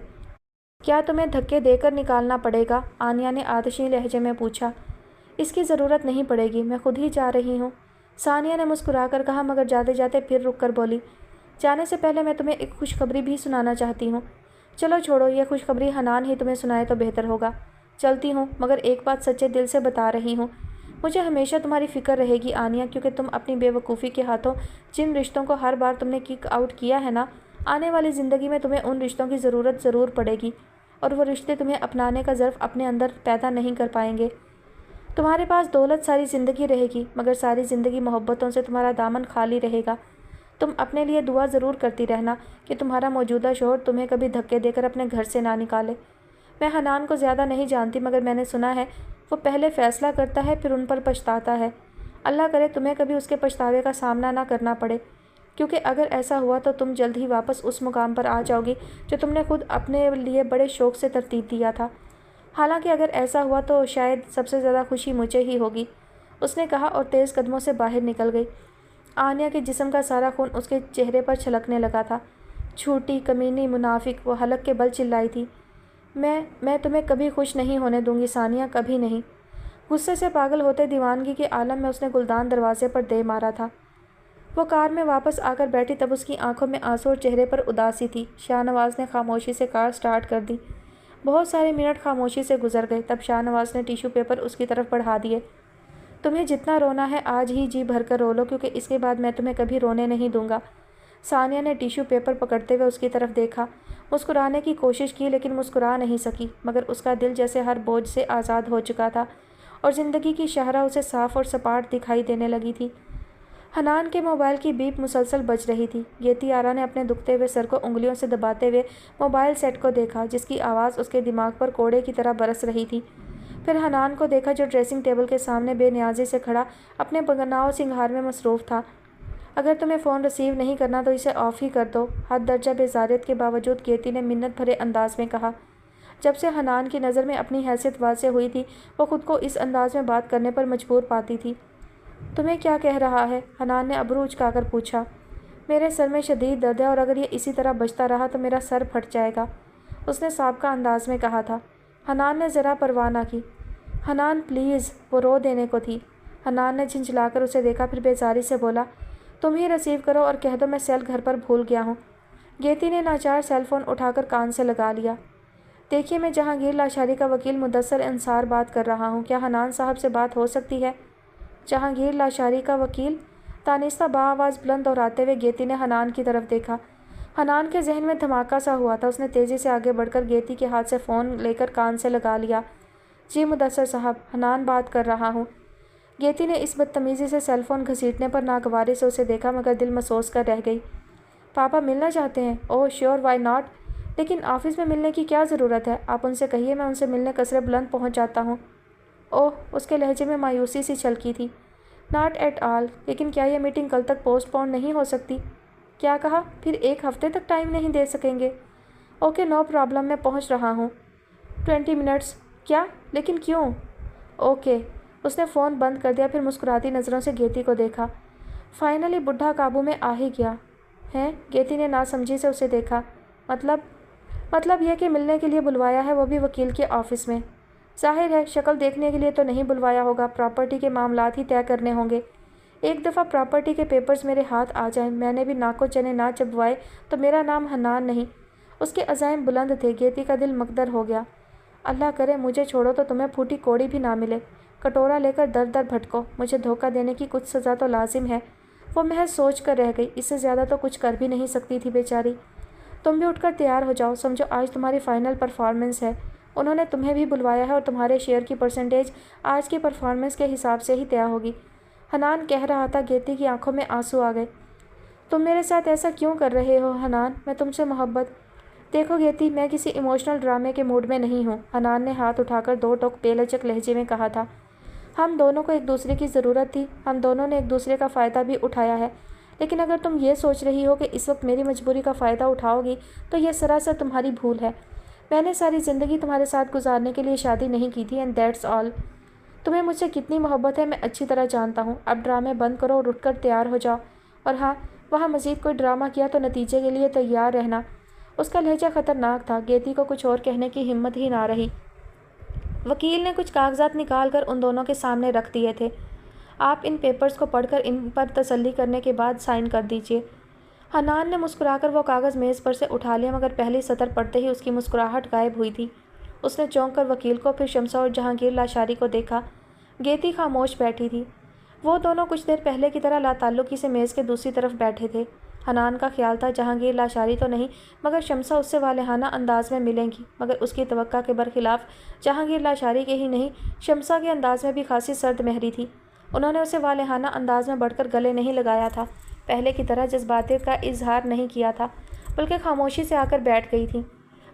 کیا تمہیں دھکے دے کر نکالنا پڑے گا؟ آنیہ نے آتشی لہجے میں پوچھا۔ اس کی ضرورت نہیں پڑے گی، میں خود ہی جا رہی ہوں، ثانیہ نے مسکرا کر کہا، مگر جاتے جاتے پھر رک کر بولی، جانے سے پہلے میں تمہیں ایک خوشخبری بھی سنانا چاہتی ہوں۔ چلو چھوڑو، یہ خوشخبری حنان ہی تمہیں سنائے تو بہتر ہوگا۔ چلتی ہوں، مگر ایک بات سچے دل سے بتا رہی ہوں، مجھے ہمیشہ تمہاری فکر رہے گی آنیہ، کیونکہ تم اپنی بے وقوفی کے ہاتھوں جن رشتوں کو ہر بار تم نے کک آؤٹ کیا ہے نا، آنے والی زندگی میں تمہیں ان رشتوں کی ضرورت ضرور پڑے گی، اور وہ رشتے تمہیں اپنانے کا ظرف اپنے اندر پیدا نہیں کر پائیں گے۔ تمہارے پاس دولت ساری زندگی رہے گی، مگر ساری زندگی محبتوں سے تمہارا دامن خالی رہے گا۔ تم اپنے لیے دعا ضرور کرتی رہنا کہ تمہارا موجودہ شوہر تمہیں کبھی دھکے دے کر اپنے گھر سے نہ نکالے۔ میں حنان کو زیادہ نہیں جانتی، مگر میں نے سنا ہے وہ پہلے فیصلہ کرتا ہے پھر ان پر پچھتاتا ہے۔ اللہ کرے تمہیں کبھی اس کے پچھتاوے کا سامنا نہ کرنا پڑے، کیونکہ اگر ایسا ہوا تو تم جلد ہی واپس اس مقام پر آ جاؤ گی جو تم نے خود اپنے لیے بڑے شوق سے ترتیب دیا تھا۔ حالانکہ اگر ایسا ہوا تو شاید سب سے زیادہ خوشی مجھے ہی ہوگی، اس نے کہا اور تیز قدموں سے باہر نکل گئی۔ آنیہ کے جسم کا سارا خون اس کے چہرے پر چھلکنے لگا تھا۔ جھوٹی، کمینی، منافق، وہ حلق کے بل چلائی تھی۔ میں تمہیں کبھی خوش نہیں ہونے دوں گی ثانیہ، کبھی نہیں۔ غصے سے پاگل ہوتے دیوانگی کے عالم میں اس نے گلدان دروازے پر دے مارا تھا۔ وہ کار میں واپس آ کر بیٹھی تب اس کی آنکھوں میں آنسو اور چہرے پر اداسی تھی۔ شاہ نواز نے خاموشی سے کار سٹارٹ کر دی۔ بہت سارے منٹ خاموشی سے گزر گئے، تب شاہ نواز نے ٹیشو پیپر اس کی طرف بڑھا دیے۔ تمہیں جتنا رونا ہے آج ہی جی بھر کر رو لو، کیونکہ اس کے بعد میں تمہیں کبھی رونے نہیں دوں گا۔ ثانیہ نے ٹیشو پیپر پکڑتے ہوئے اس کی طرف دیکھا، مسکرانے کی کوشش کی لیکن مسکرا نہیں سکی، مگر اس کا دل جیسے ہر بوجھ سے آزاد ہو چکا تھا اور زندگی کی شاہراہ اسے صاف اور سپاٹ دکھائی دینے لگی تھی۔ حنان کے موبائل کی بیپ مسلسل بج رہی تھی۔ گیتی آرا نے اپنے دکھتے ہوئے سر کو انگلیوں سے دباتے ہوئے موبائل سیٹ کو دیکھا، جس کی آواز اس کے دماغ پر کوڑے کی طرح برس رہی تھی۔ پھر حنان کو دیکھا جو ڈریسنگ ٹیبل کے سامنے بے نیازی سے کھڑا اپنے بناؤ سنگھار میں مصروف تھا۔ اگر تمہیں فون ریسیو نہیں کرنا تو اسے آف ہی کر دو، حد درجہ بیزاریت کے باوجود گیتی نے منت بھرے انداز میں کہا۔ جب سے حنان کی نظر میں اپنی حیثیت واضح ہوئی تھی وہ خود کو اس انداز میں بات کرنے پر مجبور پاتی تھی۔ تمہیں کیا کہہ رہا ہے؟ حنان نے ابرو اچکا کر پوچھا۔ میرے سر میں شدید درد ہے اور اگر یہ اسی طرح بجتا رہا تو میرا سر پھٹ جائے گا، اس نے سابقہ انداز میں کہا تھا۔ حنان نے ذرا پرواہ نہ کی۔ حنان پلیز، وہ رو دینے کو تھی۔ حنان نے جھنجھلا کر اسے دیکھا، پھر بیزاری سے بولا، تم ہی ریسیو کرو اور کہہ دو میں سیل گھر پر بھول گیا ہوں۔ گیتی نے ناچار سیل فون اٹھا کر کان سے لگا لیا۔ دیکھیے، میں جہانگیر لاشاری کا وکیل مدثر انصار بات کر رہا ہوں، کیا حنان صاحب سے بات ہو سکتی ہے؟ جہانگیر لاشاری کا وکیل؟ دانستہ بآواز بلند دہراتے ہوئے گیتی نے حنان کی طرف دیکھا۔ حنان کے ذہن میں دھماکہ سا ہوا تھا۔ اس نے تیزی سے آگے بڑھ کر گیتی کے ہاتھ سے فون لے کر کان سے لگا لیا۔ جی مدثر صاحب، حنان بات کر رہا ہوں۔ گیتی نے اس بدتمیزی سے سیل فون گھسیٹنے پر ناگواری سے اسے دیکھا مگر دل مسوس کر رہ گئی۔ پاپا ملنا چاہتے ہیں؟ اوہ شیور، وائی ناٹ، لیکن آفس میں ملنے کی کیا ضرورت ہے؟ آپ ان سے کہیے میں ان سے ملنے قصر بلند پہنچ جاتا ہوں۔ اوہ، اس کے لہجے میں مایوسی سی چھلکی تھی۔ ناٹ ایٹ آل، لیکن کیا یہ میٹنگ کل تک پوسٹ پون نہیں ہو سکتی؟ کیا کہا؟ پھر ایک ہفتے تک ٹائم نہیں دے سکیں گے؟ اوکے نو پرابلم، میں پہنچ رہا ہوں۔ 20 منٹس؟ کیا؟ لیکن کیوں؟ اوکے۔ اس نے فون بند کر دیا، پھر مسکراتی نظروں سے گیتی کو دیکھا۔ فائنلی بڈھا قابو میں آ ہی گیا ہے؟ گیتی نے ناسمجھی سے اسے دیکھا۔ مطلب یہ کہ ملنے کے لیے بلوایا ہے، وہ بھی وکیل کے آفس میں۔ ظاہر ہے شکل دیکھنے کے لیے تو نہیں بلوایا ہوگا، پراپرٹی کے معاملات ہی طے کرنے ہوں گے۔ ایک دفعہ پراپرٹی کے پیپرز میرے ہاتھ آ جائیں، میں نے بھی ناکو چنے نہ چبوائے تو میرا نام حنان نہیں۔ اس کے عزائم بلند تھے۔ گیتی کا دل مکدر ہو گیا۔ اللہ کرے مجھے چھوڑو تو تمہیں پھوٹی کوڑی بھی نہ ملے۔ کٹورا لے کر در در بھٹکو، مجھے دھوکہ دینے کی کچھ سزا تو لازم ہے۔ وہ محض سوچ کر رہ گئی، اس سے زیادہ تو کچھ کر بھی نہیں سکتی تھی بیچاری۔ تم بھی اٹھ کر تیار ہو جاؤ، سمجھو آج تمہاری فائنل پرفارمنس ہے۔ انہوں نے تمہیں بھی بلوایا ہے اور تمہارے شیئر کی پرسنٹیج آج کی پرفارمنس کے حساب سے ہی طے ہوگی۔ حنان کہہ رہا تھا۔ گیتی کی آنکھوں میں آنسو آ گئے۔ تم میرے ساتھ ایسا کیوں کر رہے ہو حنان؟ میں تم سے محبت… دیکھو گیتی، میں کسی ایموشنل ڈرامے کے موڈ میں نہیں ہوں، حنان نے ہاتھ اٹھا کر دو ٹوک بے لچک لہجے میں کہا تھا۔ ہم دونوں کو ایک دوسرے کی ضرورت تھی، ہم دونوں نے ایک دوسرے کا فائدہ بھی اٹھایا ہے، لیکن اگر تم یہ سوچ رہی ہو کہ اس وقت میری مجبوری کا فائدہ اٹھاؤ گی تو یہ سراسر تمہاری بھول ہے۔ میں نے ساری زندگی تمہارے ساتھ گزارنے کے لیے شادی نہیں کی تھی، اینڈ دیٹس آل۔ تمہیں مجھ سے کتنی محبت ہے میں اچھی طرح جانتا ہوں۔ اب ڈرامے بند کرو اور اٹھ کر تیار ہو جاؤ، اور ہاں، وہاں مزید کوئی ڈرامہ کیا تو نتیجے کے لیے تیار رہنا۔ اس کا لہجہ خطرناک تھا۔ گیتی کو کچھ اور کہنے کی ہمت ہی نہ رہی۔ وکیل نے کچھ کاغذات نکال کر ان دونوں کے سامنے رکھ دیے تھے۔ آپ ان پیپرز کو پڑھ کر ان پر تسلی کرنے کے بعد سائن کر دیجیے۔ حنان نے مسکرا کر وہ کاغذ میز پر سے اٹھا لیا مگر پہلی سطر پڑھتے ہی اس کی مسکراہٹ غائب ہوئی تھی۔ اس نے چونک کر وکیل کو، پھر شمسہ اور جہانگیر لاشاری کو دیکھا۔ گیتی خاموش بیٹھی تھی۔ وہ دونوں کچھ دیر پہلے کی طرح لاتعلقی سے میز کے دوسری طرف بیٹھے تھے۔ حنان کا خیال تھا جہانگیر لاشاری تو نہیں مگر شمسہ اس سے والہانہ انداز میں ملیں گی، مگر اس کی توقع کے برخلاف جہانگیر لاشاری کے ہی نہیں، شمسہ کے انداز میں بھی خاصی سرد مہری تھی۔ انہوں نے اسے والہانہ انداز میں بڑھ کر گلے نہیں لگایا تھا، پہلے کی طرح جذباتیت کا اظہار نہیں کیا تھا، بلکہ خاموشی سے آ کر بیٹھ گئی تھیں۔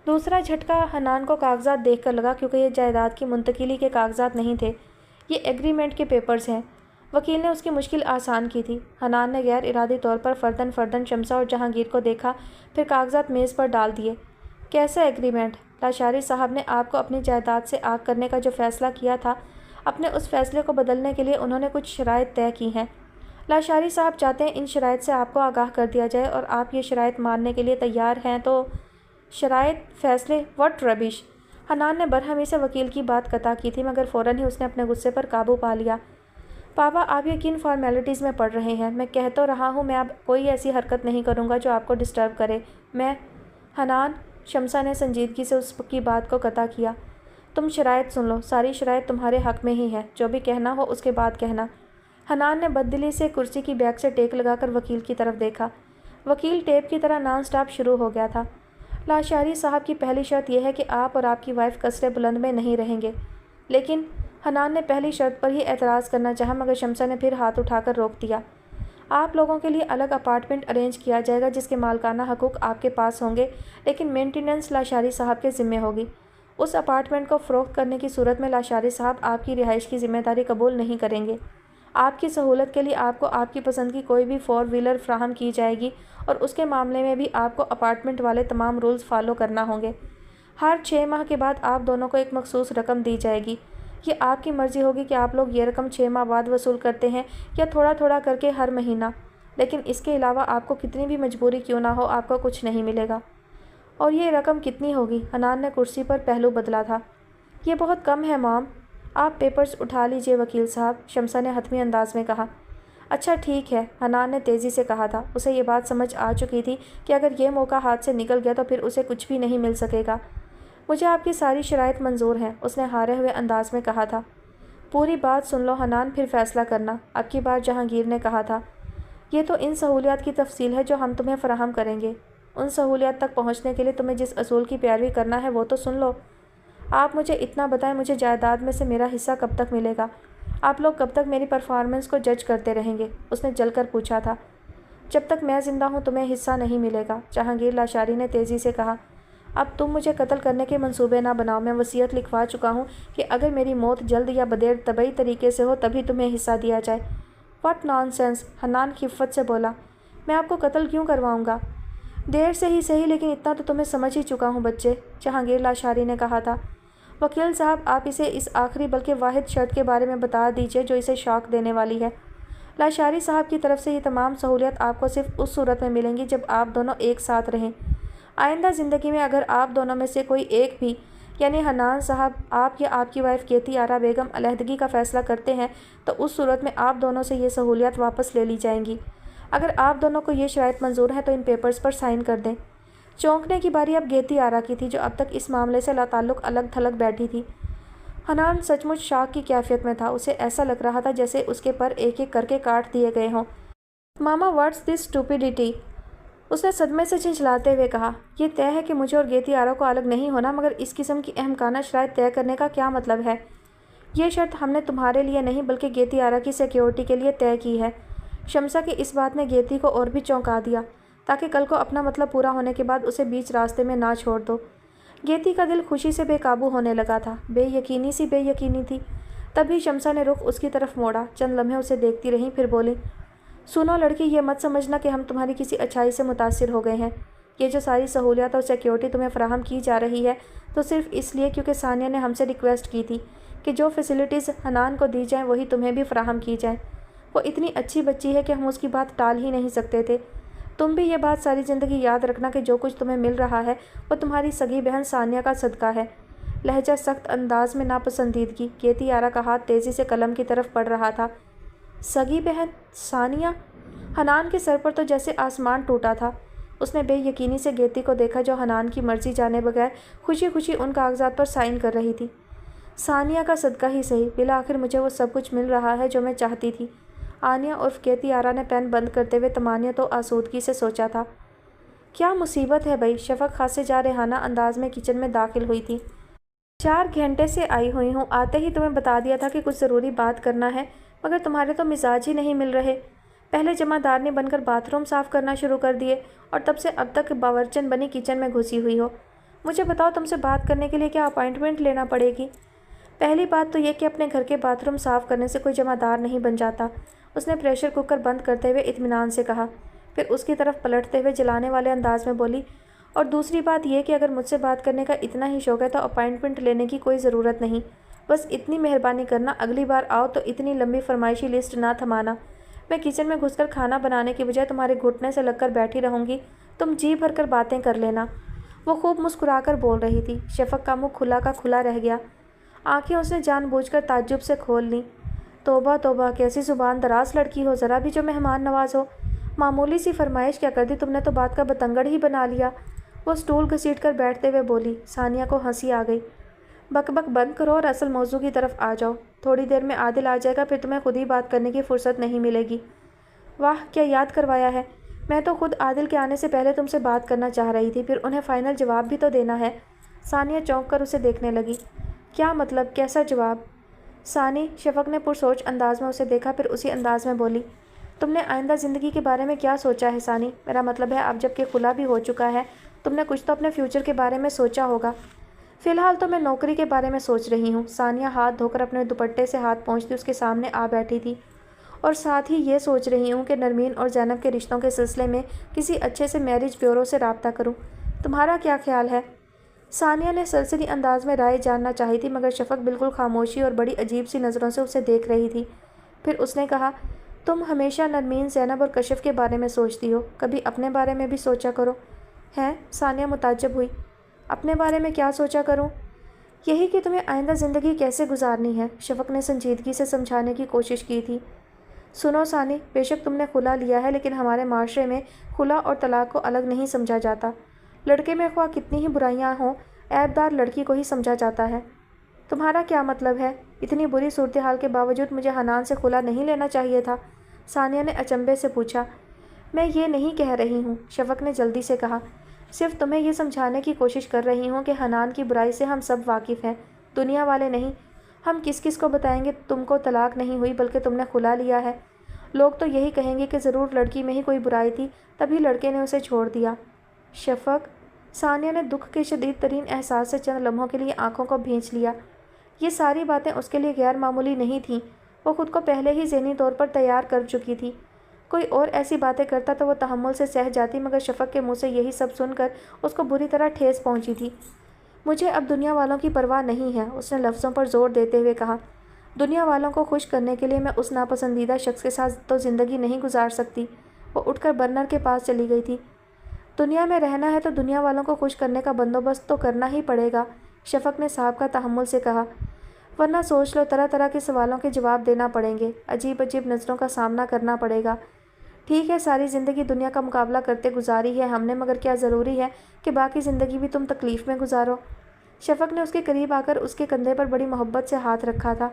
دوسرا جھٹکا حنان کو کاغذات دیکھ کر لگا، کیونکہ یہ جائیداد کی منتقلی کے کاغذات نہیں تھے، یہ ایگریمنٹ کے پیپرز ہیں۔ وکیل نے اس کی مشکل آسان کی تھی۔ حنان نے غیر ارادی طور پر فرداً فرداً شمسہ اور جہانگیر کو دیکھا، پھر کاغذات میز پر ڈال دیے۔ کیسا ایگریمنٹ؟ لاشاری صاحب نے آپ کو اپنی جائیداد سے آگ کرنے کا جو فیصلہ کیا تھا، اپنے اس فیصلے کو بدلنے کے لیے انہوں نے کچھ شرائط طے کی ہیں۔ لاشاری صاحب چاہتے ہیں ان شرائط سے آپ کو آگاہ کر دیا جائے، اور آپ یہ شرائط ماننے کے لیے تیار ہیں تو… شرائط؟ فیصلے؟ واٹ ربش! حنان نے برہمی سے وکیل کی بات قطع کی تھی مگر فوراً ہی اس نے اپنے غصے پر قابو پا لیا۔ پاپا، آپ یہ کن فارمیلٹیز میں پڑھ رہے ہیں؟ میں کہہ تو رہا ہوں میں اب کوئی ایسی حرکت نہیں کروں گا جو آپ کو ڈسٹرب کرے۔ میں… حنان، شمسہ نے سنجیدگی سے اس کی بات کو قطع کیا۔ تم شرائط سن لو، ساری شرائط تمہارے حق میں ہی ہے، جو بھی کہنا ہو اس کے بعد کہنا۔ حنان نے بددلی سے کرسی کی بیک سے ٹیک لگا کر وکیل کی طرف دیکھا۔ وکیل ٹیپ کی طرح نان سٹاپ شروع ہو گیا تھا۔ لاشاری صاحب کی پہلی شرط یہ ہے کہ آپ اور آپ کی وائف قصر بلند میں نہیں رہیں گے۔ لیکن… حنان نے پہلی شرط پر ہی اعتراض کرنا چاہا مگر شمسہ نے پھر ہاتھ اٹھا کر روک دیا۔ آپ لوگوں کے لیے الگ اپارٹمنٹ ارینج کیا جائے گا جس کے مالکانہ حقوق آپ کے پاس ہوں گے، لیکن مینٹیننس لاشاری صاحب کے ذمے ہوگی۔ اس اپارٹمنٹ کو فروخت کرنے کی صورت میں لاشاری صاحب آپ کی رہائش کی ذمہ داری قبول نہیں کریں گے۔ آپ کی سہولت کے لیے آپ کو آپ کی پسند کی کوئی بھی 4 ویلر فراہم کی جائے گی، اور اس کے معاملے میں بھی آپ کو اپارٹمنٹ والے تمام رولز فالو کرنا ہوں گے۔ ہر 6 ماہ کے بعد آپ دونوں کو ایک مخصوص رقم دی جائے گی۔ یہ آپ کی مرضی ہوگی کہ آپ لوگ یہ رقم 6 ماہ بعد وصول کرتے ہیں یا تھوڑا تھوڑا کر کے ہر مہینہ، لیکن اس کے علاوہ آپ کو کتنی بھی مجبوری کیوں نہ ہو آپ کو کچھ نہیں ملے گا۔ اور یہ رقم کتنی ہوگی؟ حنان نے کرسی پر پہلو بدلا تھا۔ یہ بہت کم ہے مام۔ آپ پیپرز اٹھا لیجئے وکیل صاحب، شمسہ نے حتمی انداز میں کہا۔ اچھا ٹھیک ہے، حنان نے تیزی سے کہا تھا۔ اسے یہ بات سمجھ آ چکی تھی کہ اگر یہ موقع ہاتھ سے نکل گیا تو پھر اسے کچھ بھی نہیں مل سکے گا۔ مجھے آپ کی ساری شرائط منظور ہیں، اس نے ہارے ہوئے انداز میں کہا تھا۔ پوری بات سن لو حنان، پھر فیصلہ کرنا، اب کی بار جہانگیر نے کہا تھا۔ یہ تو ان سہولیات کی تفصیل ہے جو ہم تمہیں فراہم کریں گے۔ ان سہولیات تک پہنچنے کے لیے تمہیں جس اصول کی پیروی کرنا ہے وہ تو سن لو۔ آپ مجھے اتنا بتائیں، مجھے جائیداد میں سے میرا حصہ کب تک ملے گا؟ آپ لوگ کب تک میری پرفارمنس کو جج کرتے رہیں گے؟ اس نے جل کر پوچھا تھا۔ جب تک میں زندہ ہوں تمہیں حصہ نہیں ملے گا، جہانگیر لاشاری نے تیزی سے کہا۔ اب تم مجھے قتل کرنے کے منصوبے نہ بناؤ، میں وصیت لکھوا چکا ہوں کہ اگر میری موت جلد یا بدیر طبعی طریقے سے ہو تبھی تمہیں حصہ دیا جائے۔ واٹ نان سینس، حنان خفت سے بولا۔ میں آپ کو قتل کیوں کرواؤں گا؟ دیر سے ہی صحیح، لیکن اتنا تو تمہیں سمجھ ہی چکا ہوں بچے، جہانگیر لاشاری نے کہا تھا۔ وکیل صاحب، آپ اسے اس آخری بلکہ واحد شرط کے بارے میں بتا دیجئے جو اسے شاک دینے والی ہے۔ لاشاری صاحب کی طرف سے یہ تمام سہولیات آپ کو صرف اس صورت میں ملیں گی جب آپ دونوں ایک ساتھ رہیں۔ آئندہ زندگی میں اگر آپ دونوں میں سے کوئی ایک بھی، یعنی حنان صاحب، آپ یا آپ کی وائف کیتی آرا بیگم علیحدگی کا فیصلہ کرتے ہیں تو اس صورت میں آپ دونوں سے یہ سہولیات واپس لے لی جائیں گی۔ اگر آپ دونوں کو یہ شرائط منظور ہیں تو ان پیپرز پر سائن کر دیں۔ چونکنے کی باری اب گیتی آرا کی تھی جو اب تک اس معاملے سے لاتعلق الگ تھلگ بیٹھی تھی۔ حنان سچ مچ شاک کی کیفیت میں تھا، اسے ایسا لگ رہا تھا جیسے اس کے پر ایک ایک کر کے کاٹ دیے گئے ہوں۔ ماما واٹس دس اسٹوپیڈیٹی، اس نے صدمے سے جھنجھلاتے ہوئے کہا۔ یہ طے ہے کہ مجھے اور گیتی آرا کو الگ نہیں ہونا، مگر اس قسم کی احمقانہ شرائط طے کرنے کا کیا مطلب ہے؟ یہ شرط ہم نے تمہارے لیے نہیں بلکہ گیتی آرا کی سیکیورٹی کے لیے طے کی ہے۔ شمسہ کی اس بات نے گیتی کو اور بھی چونکا دیا، تاکہ کل کو اپنا مطلب پورا ہونے کے بعد اسے بیچ راستے میں نہ چھوڑ دو۔ گیتی کا دل خوشی سے بے قابو ہونے لگا تھا، بے یقینی سی بے یقینی تھی۔ تبھی شمسہ نے رخ اس کی طرف موڑا، چند لمحے اسے دیکھتی رہیں، پھر بولی، سنو لڑکی، یہ مت سمجھنا کہ ہم تمہاری کسی اچھائی سے متاثر ہو گئے ہیں۔ یہ جو ساری سہولیات اور سیکیورٹی تمہیں فراہم کی جا رہی ہے تو صرف اس لیے کیونکہ ثانیہ نے ہم سے ریکویسٹ کی تھی کہ جو فیسلٹیز حنان کو دی جائیں وہی تمہیں بھی فراہم کی جائیں۔ وہ اتنی اچھی بچی ہے کہ ہم اس کی بات ٹال ہی نہیں سکتے تھے۔ تم بھی یہ بات ساری زندگی یاد رکھنا کہ جو کچھ تمہیں مل رہا ہے وہ تمہاری سگی بہن ثانیہ کا صدقہ ہے۔ لہجہ سخت انداز میں ناپسندیدگی، گیتی آرا کا ہاتھ تیزی سے قلم کی طرف بڑھ رہا تھا۔ سگی بہن؟ ثانیہ؟ حنان کے سر پر تو جیسے آسمان ٹوٹا تھا۔ اس نے بے یقینی سے گیتی کو دیکھا جو حنان کی مرضی جانے بغیر خوشی خوشی ان کاغذات پر سائن کر رہی تھی۔ ثانیہ کا صدقہ ہی صحیح، بالآخر مجھے وہ سب کچھ مل رہا ہے جو میں چاہتی تھی۔ آنیہ عرف گیتی آرا نے پین بند کرتے ہوئے طمانینت و آسودگی سے سوچا تھا۔ کیا مصیبت ہے بھائی؟ شفق خاصے جارحانہ انداز میں کچن میں داخل ہوئی تھی۔ 4 گھنٹے سے آئی ہوئی ہوں، آتے ہی تمہیں بتا دیا تھا کہ کچھ ضروری بات کرنا ہے، مگر تمہارے تو مزاج ہی نہیں مل رہے۔ پہلے جمع دارنی بن کر باتھ روم صاف کرنا شروع کر دیے اور تب سے اب تک باورچن بنی کچن میں گھسی ہوئی ہو۔ مجھے بتاؤ تم سے بات کرنے کے لیے کیا اپائنٹمنٹ لینا پڑے گی؟ پہلی بات تو یہ کہ اپنے گھر کے باتھ روم صاف کرنے سے کوئی جمع دار نہیں بن جاتا، اس نے پریشر کوکر بند کرتے ہوئے اطمینان سے کہا، پھر اس کی طرف پلٹتے ہوئے جلانے والے انداز میں بولی، اور دوسری بات یہ کہ اگر مجھ سے بات کرنے کا اتنا ہی شوق ہے تو اپائنٹمنٹ لینے کی کوئی ضرورت نہیں، بس اتنی مہربانی کرنا اگلی بار آؤ تو اتنی لمبی فرمائشی لسٹ نہ تھمانا۔ میں کچن میں گھس کر کھانا بنانے کی بجائے تمہارے گھٹنے سے لگ کر بیٹھی رہوں گی، تم جی بھر کر باتیں کر لینا۔ وہ خوب مسکرا کر بول رہی تھی۔ شفق کا منہ کھلا کا کھلا رہ گیا، آنکھیں اس نے جان بوجھ کر تعجب سے کھول لیں۔ توبہ توبہ، کیسی زبان دراز لڑکی ہو، ذرا بھی جو مہمان نواز ہو۔ معمولی سی فرمائش کیا کر دی تم نے تو بات کا بتنگڑ ہی بنا لیا۔ وہ سٹول گھسیٹ کر بیٹھتے ہوئے بولی۔ ثانیہ کو ہنسی آ گئی۔ بک بک بند کرو اور اصل موضوع کی طرف آ جاؤ، تھوڑی دیر میں عادل آ جائے گا، پھر تمہیں خود ہی بات کرنے کی فرصت نہیں ملے گی۔ واہ، کیا یاد کروایا ہے، میں تو خود عادل کے آنے سے پہلے تم سے بات کرنا چاہ رہی تھی، پھر انہیں فائنل جواب بھی تو دینا ہے۔ ثانیہ چونک کر اسے دیکھنے لگی۔ کیا مطلب، کیسا جواب؟ ثانی، شفق نے پرسوچ انداز میں اسے دیکھا، پھر اسی انداز میں بولی، تم نے آئندہ زندگی کے بارے میں کیا سوچا ہے ثانی؟ میرا مطلب ہے اب جب کہ خلا بھی ہو چکا ہے تم نے کچھ تو اپنے فیوچر کے بارے میں سوچا ہوگا۔ فی الحال تو میں نوکری کے بارے میں سوچ رہی ہوں۔ ثانیہ ہاتھ دھو کر اپنے دوپٹے سے ہاتھ پونچھتی اس کے سامنے آ بیٹھی تھی۔ اور ساتھ ہی یہ سوچ رہی ہوں کہ نرمین اور زینب کے رشتوں کے سلسلے میں کسی اچھے سے میرج بیورو سے رابطہ کروں۔ تمہارا کیا خیال ہے؟ ثانیہ نے سرسری انداز میں رائے جاننا چاہی تھی، مگر شفق بالکل خاموشی اور بڑی عجیب سی نظروں سے اسے دیکھ رہی تھی۔ پھر اس نے کہا، تم ہمیشہ نرمین، زینب اور کشف کے بارے میں سوچتی ہو، کبھی اپنے بارے میں بھی سوچا کرو۔ ہیں؟ ثانیہ متعجب ہوئی۔ اپنے بارے میں کیا سوچا کروں؟ یہی کہ تمہیں آئندہ زندگی کیسے گزارنی ہے، شفق نے سنجیدگی سے سمجھانے کی کوشش کی تھی۔ سنو ثانی، بے شک تم نے خلا لیا ہے، لیکن ہمارے معاشرے میں خلا اور طلاق کو الگ نہیں سمجھا جاتا۔ لڑکے میں خواہ کتنی ہی برائیاں ہوں، عیب دار لڑکی کو ہی سمجھا جاتا ہے۔ تمہارا کیا مطلب ہے؟ اتنی بری صورتحال کے باوجود مجھے حنان سے خلا نہیں لینا چاہیے تھا؟ ثانیہ نے اچنبھے سے پوچھا۔ میں یہ نہیں کہہ رہی ہوں، شفق نے جلدی سے کہا، صرف تمہیں یہ سمجھانے کی کوشش کر رہی ہوں کہ حنان کی برائی سے ہم سب واقف ہیں، دنیا والے نہیں۔ ہم کس کس کو بتائیں گے تم کو طلاق نہیں ہوئی بلکہ تم نے خلا لیا ہے؟ لوگ تو یہی کہیں گے کہ ضرور لڑکی میں ہی کوئی برائی تھی، تبھی لڑکے نے اسے چھوڑ دیا۔ شفق، ثانیہ نے دکھ کے شدید ترین احساس سے چند لمحوں کے لیے آنکھوں کو بھینچ لیا۔ یہ ساری باتیں اس کے لیے غیر معمولی نہیں تھیں، وہ خود کو پہلے ہی ذہنی طور پر تیار کر چکی تھی۔ کوئی اور ایسی باتیں کرتا تو وہ تحمل سے سہ جاتی، مگر شفق کے منہ سے یہی سب سن کر اس کو بری طرح ٹھیس پہنچی تھی۔ مجھے اب دنیا والوں کی پرواہ نہیں ہے، اس نے لفظوں پر زور دیتے ہوئے کہا۔ دنیا والوں کو خوش کرنے کے لیے میں اس ناپسندیدہ شخص کے ساتھ تو زندگی نہیں گزار سکتی۔ وہ اٹھ کر برنر کے پاس چلی گئی تھی۔ دنیا میں رہنا ہے تو دنیا والوں کو خوش کرنے کا بندوبست تو کرنا ہی پڑے گا، شفق نے سابقہ تحمل سے کہا، ورنہ سوچ لو طرح طرح کے سوالوں کے جواب دینا پڑیں گے، عجیب عجیب نظروں کا سامنا کرنا پڑے گا۔ ٹھیک ہے، ساری زندگی دنیا کا مقابلہ کرتے گزاری ہے ہم نے، مگر کیا ضروری ہے کہ باقی زندگی بھی تم تکلیف میں گزارو؟ شفق نے اس کے قریب آ کر اس کے کندھے پر بڑی محبت سے ہاتھ رکھا تھا۔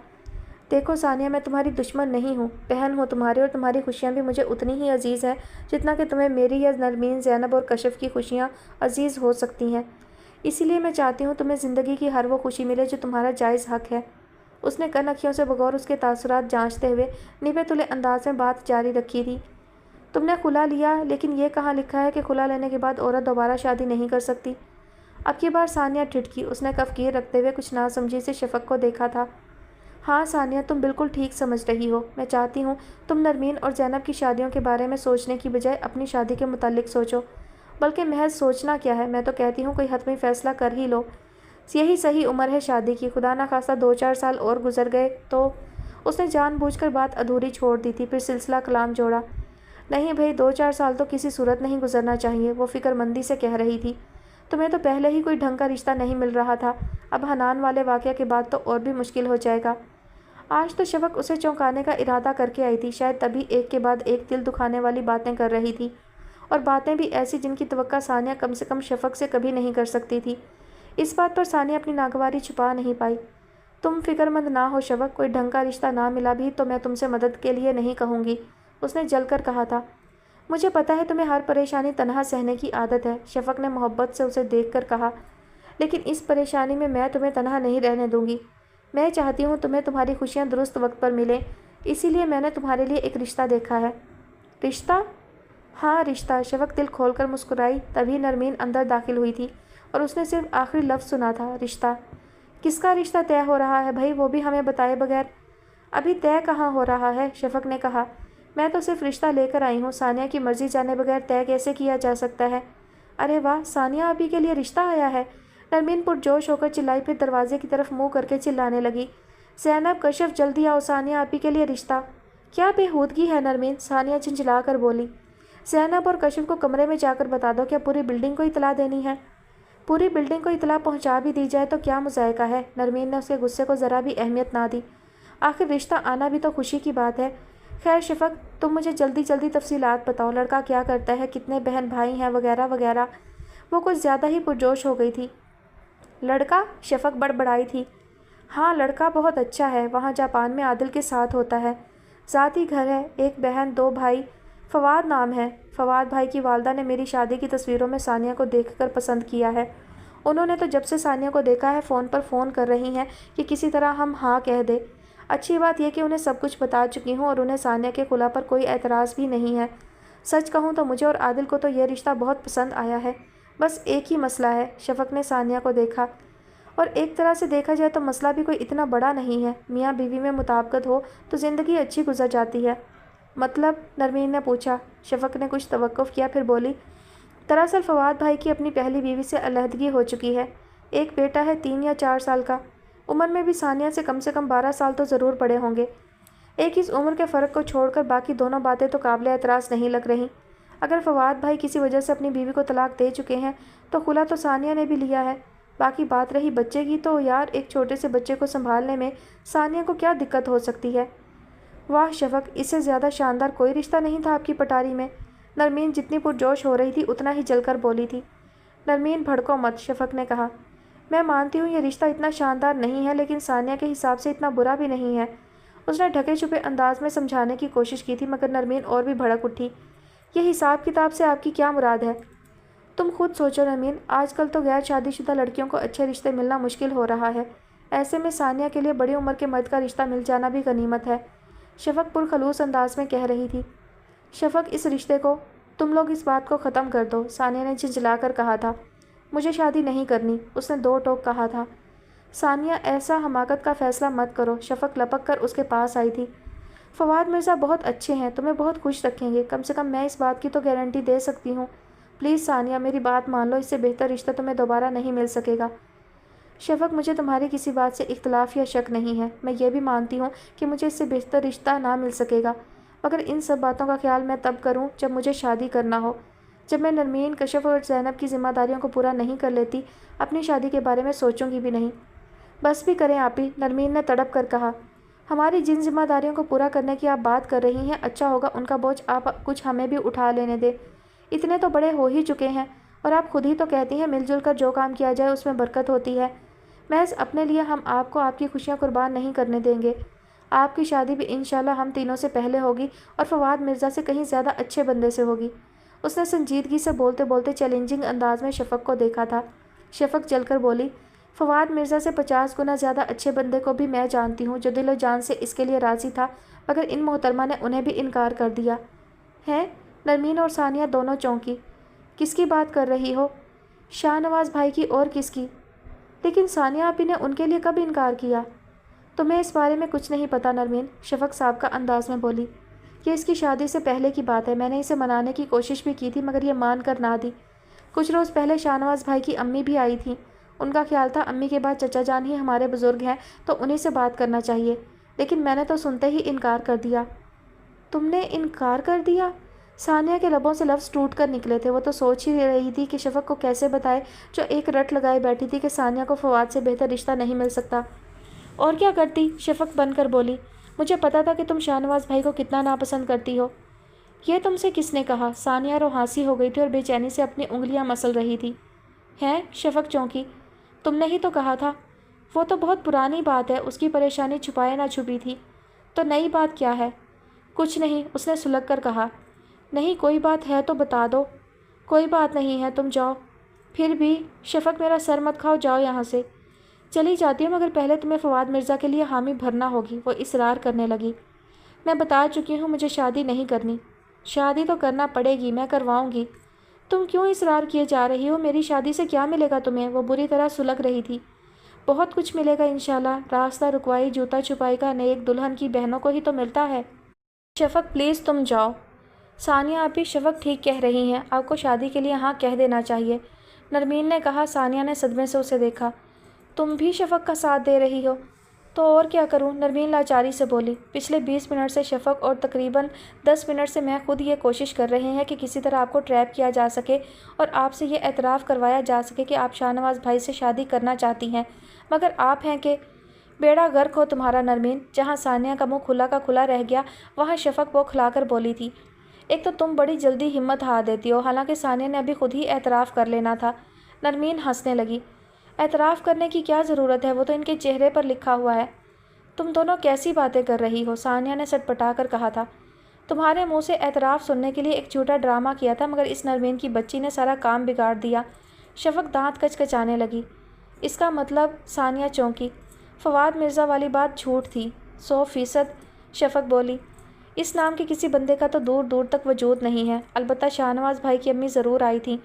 دیکھو ثانیہ، میں تمہاری دشمن نہیں ہوں، بہن ہوں تمہاری، اور تمہاری خوشیاں بھی مجھے اتنی ہی عزیز ہیں جتنا کہ تمہیں میری یا نرمین، زینب اور کشف کی خوشیاں عزیز ہو سکتی ہیں۔ اسی لیے میں چاہتی ہوں تمہیں زندگی کی ہر وہ خوشی ملے جو تمہارا جائز حق ہے۔ اس نے کنکھیوں سے بغور اس کے تاثرات جانچتے ہوئے نبھے تلے انداز میں بات جاری رکھی تھی۔ تم نے خلا لیا، لیکن یہ کہاں لکھا ہے کہ خلا لینے کے بعد عورت دوبارہ شادی نہیں کر سکتی؟ اب کی بار ثانیہ ٹھٹکی، اس نے کفگیر رکھتے ہوئے کچھ ناسمجھی سے شفق کو دیکھا تھا۔ ہاں ثانیہ، تم بالکل ٹھیک سمجھ رہی ہو، میں چاہتی ہوں تم نرمین اور زینب کی شادیوں کے بارے میں سوچنے کی بجائے اپنی شادی کے متعلق سوچو۔ بلکہ محض سوچنا کیا ہے، میں تو کہتی ہوں کوئی حتمی فیصلہ کر ہی لو۔ یہی صحیح عمر ہے شادی کی، خدا نہ خواستہ 2-4 سال اور گزر گئے تو… اس نے جان بوجھ کر بات ادھوری چھوڑ دی تھی، پھر سلسلہ کلام جوڑا۔ نہیں بھئی، 2-4 سال تو کسی صورت نہیں گزرنا چاہیے، وہ فکر مندی سے کہہ رہی تھی۔ تمہیں تو پہلے ہی کوئی ڈھنگ کا رشتہ نہیں مل رہا تھا، اب حنان والے واقعہ کے بعد تو اور بھی مشکل ہو جائے گا۔ آج تو شفق اسے چونکانے کا ارادہ کر کے آئی تھی، شاید تبھی ایک کے بعد ایک دل دکھانے والی باتیں کر رہی تھی، اور باتیں بھی ایسی جن کی توقع ثانیہ کم سے کم شفق سے کبھی نہیں کر سکتی تھی۔ اس بات پر ثانیہ اپنی ناگواری چھپا نہیں پائی۔ تم فکر مند نہ ہو شفق، کوئی ڈھنگ کا رشتہ نہ ملا بھی تو میں تم سے مدد کے لیے نہیں کہوں گی، اس نے جل کر کہا تھا۔ مجھے پتہ ہے تمہیں ہر پریشانی تنہا سہنے کی عادت ہے، شفق نے محبت سے اسے دیکھ کر کہا، لیکن اس پریشانی میں تمہیں تنہا نہیں رہنے دوں گی۔ میں چاہتی ہوں تمہیں تمہاری خوشیاں درست وقت پر ملیں، اسی لیے میں نے تمہارے لیے ایک رشتہ دیکھا ہے۔ رشتہ؟ ہاں رشتہ، شفق دل کھول کر مسکرائی۔ تبھی نرمین اندر داخل ہوئی تھی اور اس نے صرف آخری لفظ سنا تھا، رشتہ۔ کس کا رشتہ طے ہو رہا ہے بھائی، وہ بھی ہمیں بتائے بغیر؟ ابھی طے کہاں ہو رہا ہے، شفق نے کہا، میں تو صرف رشتہ لے کر آئی ہوں، ثانیہ کی مرضی جانے بغیر طے کیسے کیا جا سکتا ہے؟ ارے واہ، ثانیہ ابھی کے لیے رشتہ آیا ہے؟ نرمین پرجوش ہو کر چلائی، پھر دروازے کی طرف منہ کر کے چلانے لگی، زینب، کشف، جلدی آؤ، ثانیہ آپی کے لیے رشتہ۔ کیا بےہودگی ہے نرمین، ثانیہ جھنجھلا کر بولی۔ زینب اور کشف کو کمرے میں جا کر بتا دو، کیا پوری بلڈنگ کو اطلاع دینی ہے؟ پوری بلڈنگ کو اطلاع پہنچا بھی دی جائے تو کیا مذائقہ ہے؟ نرمین نے اس کے غصے کو ذرا بھی اہمیت نہ دی، آخر رشتہ آنا بھی تو خوشی کی بات ہے۔ خیر شفق، تم مجھے جلدی جلدی تفصیلات بتاؤ، لڑکا کیا کرتا ہے، کتنے بہن بھائی ہیں، وغیرہ وغیرہ۔ وہ کچھ زیادہ ہی پرجوش ہو گئی تھی۔ لڑکا؟ شفق بڑبڑائی تھی۔ ہاں لڑکا بہت اچھا ہے، وہاں جاپان میں عادل کے ساتھ ہوتا ہے، ذاتی گھر ہے، 1 بہن 2 بھائی، فواد نام ہے۔ فواد بھائی کی والدہ نے میری شادی کی تصویروں میں ثانیہ کو دیکھ کر پسند کیا ہے، انہوں نے تو جب سے ثانیہ کو دیکھا ہے فون پر فون کر رہی ہیں کہ کسی طرح ہم ہاں کہہ دیں۔ اچھی بات یہ کہ انہیں سب کچھ بتا چکی ہوں اور انہیں ثانیہ کے خلا پر کوئی اعتراض بھی نہیں ہے۔ سچ کہوں تو مجھے اور عادل کو تو یہ رشتہ بہت پسند آیا ہے، بس ایک ہی مسئلہ ہے۔ شفق نے ثانیہ کو دیکھا، اور ایک طرح سے دیکھا جائے تو مسئلہ بھی کوئی اتنا بڑا نہیں ہے، میاں بیوی میں مطابقت ہو تو زندگی اچھی گزر جاتی ہے۔ مطلب؟ نرمین نے پوچھا۔ شفق نے کچھ توقف کیا، پھر بولی، دراصل فواد بھائی کی اپنی پہلی بیوی سے علیحدگی ہو چکی ہے، ایک بیٹا ہے 3 یا 4 سال کا۔ عمر میں بھی ثانیہ سے کم 12 سال تو ضرور بڑے ہوں گے۔ ایک اس عمر کے فرق کو چھوڑ کر باقی دونوں باتیں تو قابل اعتراض نہیں لگ رہی۔ اگر فواد بھائی کسی وجہ سے اپنی بیوی کو طلاق دے چکے ہیں تو خلا تو ثانیہ نے بھی لیا ہے۔ باقی بات رہی بچے کی، تو یار ایک چھوٹے سے بچے کو سنبھالنے میں ثانیہ کو کیا دقت ہو سکتی ہے؟ واہ شفق، اس سے زیادہ شاندار کوئی رشتہ نہیں تھا آپ کی پٹاری میں۔ نرمین جتنی پرجوش ہو رہی تھی اتنا ہی جل کر بولی تھی۔ نرمین بھڑکو مت، شفق نے کہا۔ میں مانتی ہوں یہ رشتہ اتنا شاندار نہیں ہے، لیکن ثانیہ کے حساب سے اتنا برا بھی نہیں ہے۔ اس نے ڈھکے چھپے انداز میں سمجھانے کی کوشش کی تھی، مگر نرمین اور بھی بھڑک اٹھی۔ یہ حساب کتاب سے آپ کی کیا مراد ہے؟ تم خود سوچو نرمین، آج کل تو غیر شادی شدہ لڑکیوں کو اچھے رشتے ملنا مشکل ہو رہا ہے۔ ایسے میں ثانیہ کے لیے بڑی عمر کے مرد کا رشتہ مل جانا بھی غنیمت ہے، شفق پرخلوص انداز میں کہہ رہی تھی۔ شفق، اس رشتے کو تم لوگ اس بات کو ختم کر دو، ثانیہ نے جھنجھلا کر کہا تھا۔ مجھے شادی نہیں کرنی، اس نے 2 ٹوک کہا تھا۔ ثانیہ، ایسا حماقت کا فیصلہ مت کرو، شفق لپک کر اس کے پاس آئی تھی۔ فواد مرزا بہت اچھے ہیں، تمہیں بہت خوش رکھیں گے، کم سے کم میں اس بات کی تو گارنٹی دے سکتی ہوں۔ پلیز ثانیہ، میری بات مان لو، اس سے بہتر رشتہ تمہیں دوبارہ نہیں مل سکے گا۔ شفق، مجھے تمہاری کسی بات سے اختلاف یا شک نہیں ہے، میں یہ بھی مانتی ہوں کہ مجھے اس سے بہتر رشتہ نہ مل سکے گا، مگر ان سب باتوں کا خیال میں تب کروں جب مجھے شادی کرنا ہو۔ جب میں نرمین، کشف اور زینب کی ذمہ داریوں کو پورا نہیں کر لیتی، اپنی شادی کے بارے میں سوچوں گی بھی نہیں۔ بس بھی کریں آپی، نرمین نے تڑپ کر کہا۔ ہماری جن ذمہ داریوں کو پورا کرنے کی آپ بات کر رہی ہیں، اچھا ہوگا ان کا بوجھ آپ کچھ ہمیں بھی اٹھا لینے دیں۔ اتنے تو بڑے ہو ہی چکے ہیں، اور آپ خود ہی تو کہتی ہیں مل جل کر جو کام کیا جائے اس میں برکت ہوتی ہے۔ محض اپنے لیے ہم آپ کو آپ کی خوشیاں قربان نہیں کرنے دیں گے۔ آپ کی شادی بھی انشاءاللہ ہم تینوں سے پہلے ہوگی، اور فواد مرزا سے کہیں زیادہ اچھے بندے سے ہوگی۔ اس نے سنجیدگی سے بولتے بولتے چیلنجنگ انداز میں شفق کو دیکھا تھا۔ شفق جل کر بولی، فواد مرزا سے 50 گنا زیادہ اچھے بندے کو بھی میں جانتی ہوں، جو دل و جان سے اس کے لیے راضی تھا، مگر ان محترمہ نے انہیں بھی انکار کر دیا ہے۔ نرمین اور ثانیہ دونوں چونکی۔ کس کی بات کر رہی ہو؟ شاہ نواز بھائی کی، اور کس کی؟ لیکن ثانیہ آپی نے ان کے لیے کب انکار کیا؟ تمہیں اس بارے میں کچھ نہیں پتا نرمین، شفق صاحب کا انداز میں بولی۔ یہ اس کی شادی سے پہلے کی بات ہے، میں نے اسے منانے کی کوشش بھی کی تھی، مگر یہ مان کر نہ دی۔ کچھ روز پہلے شاہ نواز بھائی کی امی بھی آئی تھیں، ان کا خیال تھا امی کے بعد چچا جان ہی ہمارے بزرگ ہیں، تو انہیں سے بات کرنا چاہیے، لیکن میں نے تو سنتے ہی انکار کر دیا۔ تم نے انکار کر دیا؟ ثانیہ کے لبوں سے لفظ ٹوٹ کر نکلے تھے۔ وہ تو سوچ ہی رہی تھی کہ شفق کو کیسے بتائے، جو ایک رٹ لگائے بیٹھی تھی کہ ثانیہ کو فواد سے بہتر رشتہ نہیں مل سکتا۔ اور کیا کرتی؟ شفق بن کر بولی، مجھے پتا تھا کہ تم شاہ نواز بھائی کو کتنا ناپسند کرتی ہو۔ یہ تم سے کس نے کہا؟ ثانیہ روحانسی ہو گئی تھی اور بے چینی سے اپنی انگلیاں مسل رہی تھی۔ ہیں؟ شفق چونکی۔ تم نے ہی تو کہا تھا۔ وہ تو بہت پرانی بات ہے، اس کی پریشانی چھپائے نہ چھپی تھی۔ تو نئی بات کیا ہے؟ کچھ نہیں، اس نے سلگ کر کہا۔ نہیں، کوئی بات ہے تو بتا دو۔ کوئی بات نہیں ہے، تم جاؤ۔ پھر بھی شفق، میرا سر مت کھاؤ، جاؤ یہاں سے۔ چلی جاتی ہوں، مگر پہلے تمہیں فواد مرزا کے لیے حامی بھرنا ہوگی، وہ اصرار کرنے لگی۔ میں بتا چکی ہوں مجھے شادی نہیں کرنی۔ شادی تو کرنا پڑے گی، میں کرواؤں گی۔ تم کیوں اصرار کیے جا رہی ہو؟ میری شادی سے کیا ملے گا تمہیں؟ وہ بری طرح سلگ رہی تھی۔ بہت کچھ ملے گا انشاءاللہ، راستہ رکوائی جوتا چھپائی کا نیک دلہن کی بہنوں کو ہی تو ملتا ہے۔ شفق پلیز تم جاؤ۔ ثانیہ آپی، شفق ٹھیک کہہ رہی ہیں، آپ کو شادی کے لیے ہاں کہہ دینا چاہیے، نرمین نے کہا۔ ثانیہ نے صدمے سے اسے دیکھا۔ تم بھی شفق کا ساتھ دے رہی ہو؟ تو اور کیا کروں، نرمین لاچاری سے بولی۔ پچھلے 20 منٹ سے شفق اور تقریباً 10 منٹ سے میں خود یہ کوشش کر رہے ہیں کہ کسی طرح آپ کو ٹریپ کیا جا سکے اور آپ سے یہ اعتراف کروایا جا سکے کہ آپ شاہ نواز بھائی سے شادی کرنا چاہتی ہیں، مگر آپ ہیں کہ بیڑا غرق ہو تمہارا نرمین۔ جہاں ثانیہ کا منہ کھلا کا کھلا رہ گیا، وہاں شفق وہ کھلا کر بولی تھی۔ ایک تو تم بڑی جلدی ہمت ہار دیتی ہو، حالانکہ ثانیہ نے ابھی خود ہی اعتراف کر لینا تھا۔ نرمین ہنسنے لگی۔ اعتراف کرنے کی کیا ضرورت ہے، وہ تو ان کے چہرے پر لکھا ہوا ہے۔ تم دونوں کیسی باتیں کر رہی ہو، ثانیہ نے سٹپٹا کر کہا تھا۔ تمہارے منہ سے اعتراف سننے کے لیے ایک جھوٹا ڈرامہ کیا تھا، مگر اس نرمین کی بچی نے سارا کام بگاڑ دیا۔ شفق دانت کچکچانے لگی۔ اس کا مطلب؟ ثانیہ چونکی۔ فواد مرزا والی بات جھوٹ تھی، 100%، شفق بولی۔ اس نام کے کسی بندے کا تو دور دور تک وجود نہیں ہے، البتہ شاہ نواز بھائی کی امی ضرور آئی تھیں۔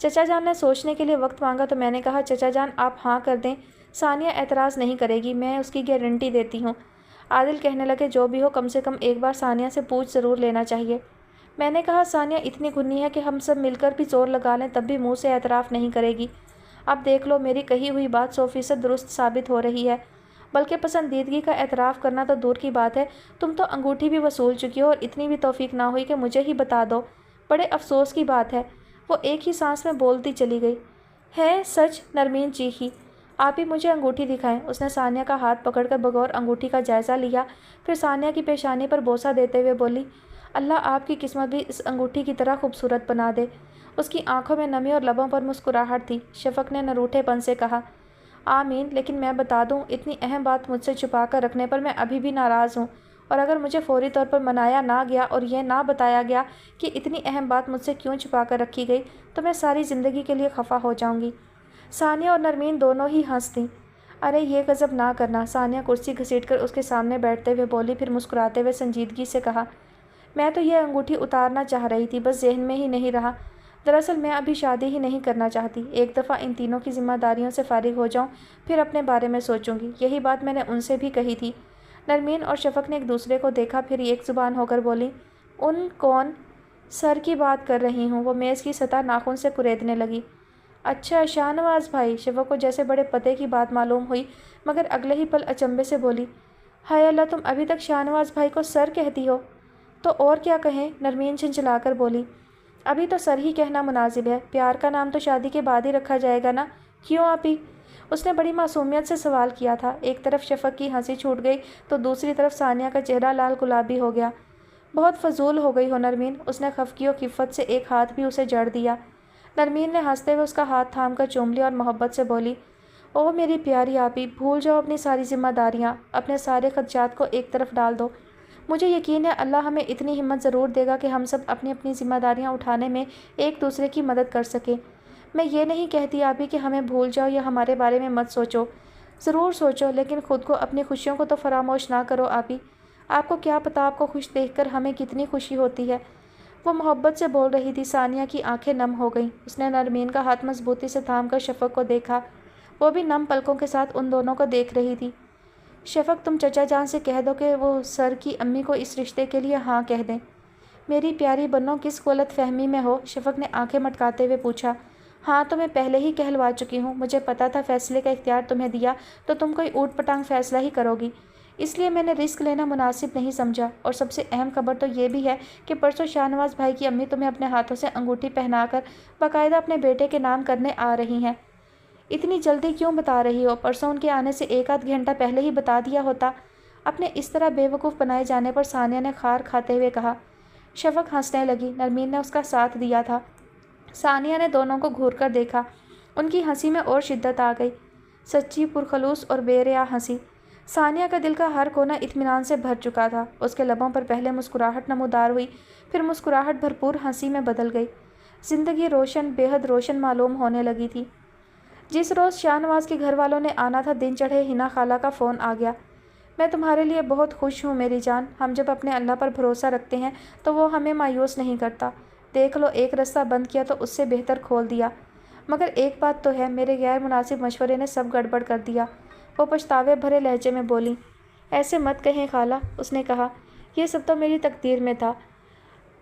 چچا جان نے سوچنے کے لیے وقت مانگا تو میں نے کہا چچا جان آپ ہاں کر دیں، ثانیہ اعتراض نہیں کرے گی، میں اس کی گارنٹی دیتی ہوں۔ عادل کہنے لگے جو بھی ہو کم سے کم ایک بار ثانیہ سے پوچھ ضرور لینا چاہیے۔ میں نے کہا ثانیہ اتنی گنی ہے کہ ہم سب مل کر بھی زور لگا لیں تب بھی منہ سے اعتراف نہیں کرے گی۔ اب دیکھ لو میری کہی ہوئی بات 100% درست ثابت ہو رہی ہے۔ بلکہ پسندیدگی کا اعتراف کرنا تو دور کی بات ہے، تم تو انگوٹھی بھی وصول چکی ہو اور اتنی بھی توفیق نہ ہوئی کہ مجھے ہی بتا دو۔ بڑے افسوس کی بات ہے، وہ ایک ہی سانس میں بولتی چلی گئی۔ ہے سچ؟ نرمین چیخی۔ آپ ہی مجھے انگوٹھی دکھائیں۔ اس نے ثانیہ کا ہاتھ پکڑ کر بغور انگوٹھی کا جائزہ لیا، پھر ثانیہ کی پیشانی پر بوسہ دیتے ہوئے بولی، اللہ آپ کی قسمت بھی اس انگوٹھی کی طرح خوبصورت بنا دے۔ اس کی آنکھوں میں نمی اور لبوں پر مسکراہٹ تھی۔ شفق نے نروٹھے پن سے کہا، آمین، لیکن میں بتا دوں، اتنی اہم بات مجھ سے چھپا کر رکھنے پر میں ابھی بھی ناراض ہوں، اور اگر مجھے فوری طور پر منایا نہ گیا اور یہ نہ بتایا گیا کہ اتنی اہم بات مجھ سے کیوں چھپا کر رکھی گئی تو میں ساری زندگی کے لیے خفا ہو جاؤں گی۔ ثانیہ اور نرمین دونوں ہی ہنس دیں۔ ارے یہ غضب نہ کرنا، ثانیہ کرسی گھسیٹ کر اس کے سامنے بیٹھتے ہوئے بولی، پھر مسکراتے ہوئے سنجیدگی سے کہا، میں تو یہ انگوٹھی اتارنا چاہ رہی تھی، بس ذہن میں ہی نہیں رہا۔ دراصل میں ابھی شادی ہی نہیں کرنا چاہتی، ایک دفعہ ان تینوں کی ذمہ داریوں سے فارغ ہو جاؤں پھر اپنے بارے میں سوچوں گی۔ یہی بات میں نے ان سے بھی کہی تھی۔ نرمین اور شفق نے ایک دوسرے کو دیکھا، پھر ایک زبان ہو کر بولی، ان کون؟ سر کی بات کر رہی ہوں۔ وہ میز کی سطح ناخن سے کریدنے لگی۔ اچھا شاہ نواز بھائی؟ شفق کو جیسے بڑے پتے کی بات معلوم ہوئی، مگر اگلے ہی پل اچنبے سے بولی، ہائے اللہ، تم ابھی تک شاہ نواز بھائی کو سر کہتی ہو؟ تو اور کیا کہیں؟ نرمین چنچلا کر بولی، ابھی تو سر ہی کہنا مناسب ہے، پیار کا نام تو شادی کے بعد ہی رکھا جائے گا نا؟ کیوں آپی؟ اس نے بڑی معصومیت سے سوال کیا تھا۔ ایک طرف شفق کی ہنسی چھوٹ گئی تو دوسری طرف ثانیہ کا چہرہ لال گلابی ہو گیا۔ بہت فضول ہو گئی ہو نرمین، اس نے خفگی و خفت سے ایک ہاتھ بھی اسے جڑ دیا۔ نرمین نے ہنستے ہوئے اس کا ہاتھ تھام کر چوم لیا اور محبت سے بولی، او میری پیاری آپی، بھول جاؤ اپنی ساری ذمہ داریاں، اپنے سارے خدشات کو ایک طرف ڈال دو۔ مجھے یقین ہے اللہ ہمیں اتنی ہمت ضرور دے گا کہ ہم سب اپنی اپنی ذمہ داریاں اٹھانے میں ایک دوسرے کی مدد کر سکیں۔ میں یہ نہیں کہتی آپی کہ ہمیں بھول جاؤ یا ہمارے بارے میں مت سوچو، ضرور سوچو، لیکن خود کو، اپنی خوشیوں کو تو فراموش نہ کرو آپی۔ آپ کو کیا پتہ آپ کو خوش دیکھ کر ہمیں کتنی خوشی ہوتی ہے۔ وہ محبت سے بول رہی تھی۔ ثانیہ کی آنکھیں نم ہو گئیں۔ اس نے نرمین کا ہاتھ مضبوطی سے تھام کر شفق کو دیکھا، وہ بھی نم پلکوں کے ساتھ ان دونوں کو دیکھ رہی تھی۔ شفق، تم چچا جان سے کہہ دو کہ وہ سر کی امی کو اس رشتے کے لیے ہاں کہہ دیں۔ میری پیاری بنو، کس غلط فہمی میں ہو؟ شفق نے آنکھیں مٹکاتے ہوئے پوچھا۔ ہاں تو میں پہلے ہی کہلوا چکی ہوں، مجھے پتا تھا فیصلے کا اختیار تمہیں دیا تو تم کوئی اوٹ پٹانگ فیصلہ ہی کرو گی، اس لیے میں نے رسک لینا مناسب نہیں سمجھا۔ اور سب سے اہم خبر تو یہ بھی ہے کہ پرسوں شاہ نواز بھائی کی امی تمہیں اپنے ہاتھوں سے انگوٹھی پہنا کر باقاعدہ اپنے بیٹے کے نام کرنے آ رہی ہیں۔ اتنی جلدی کیوں بتا رہی ہو؟ پرسوں ان کے آنے سے ایک آدھ گھنٹہ پہلے ہی بتا دیا ہوتا۔ اپنے اس طرح بے وقوف بنائے جانے پر ثانیہ نے خار کھاتے ہوئے کہا۔ شفق ہنسنے لگی۔ نرمین نے اس کا ساتھ دیا تھا۔ ثانیہ نے دونوں کو گھور کر دیکھا، ان کی ہنسی میں اور شدت آ گئی، سچی، پرخلوص اور بے ریا ہنسی۔ ثانیہ کا دل کا ہر کونا اطمینان سے بھر چکا تھا۔ اس کے لبوں پر پہلے مسکراہٹ نمودار ہوئی، پھر مسکراہٹ بھرپور ہنسی میں بدل گئی۔ زندگی روشن، بے حد روشن معلوم ہونے لگی تھی۔ جس روز شاہ نواز کے گھر والوں نے آنا تھا، دن چڑھے حنا خالہ کا فون آ گیا۔ میں تمہارے لیے بہت خوش ہوں میری جان، ہم جب اپنے اللہ پر بھروسہ رکھتے ہیں تو وہ ہمیں مایوس نہیں کرتا۔ دیکھ لو، ایک رستہ بند کیا تو اس سے بہتر کھول دیا، مگر ایک بات تو ہے، میرے غیر مناسب مشورے نے سب گڑبڑ کر دیا۔ وہ پچھتاوے بھرے لہجے میں بولی، ایسے مت کہیں خالہ، اس نے کہا، یہ سب تو میری تقدیر میں تھا،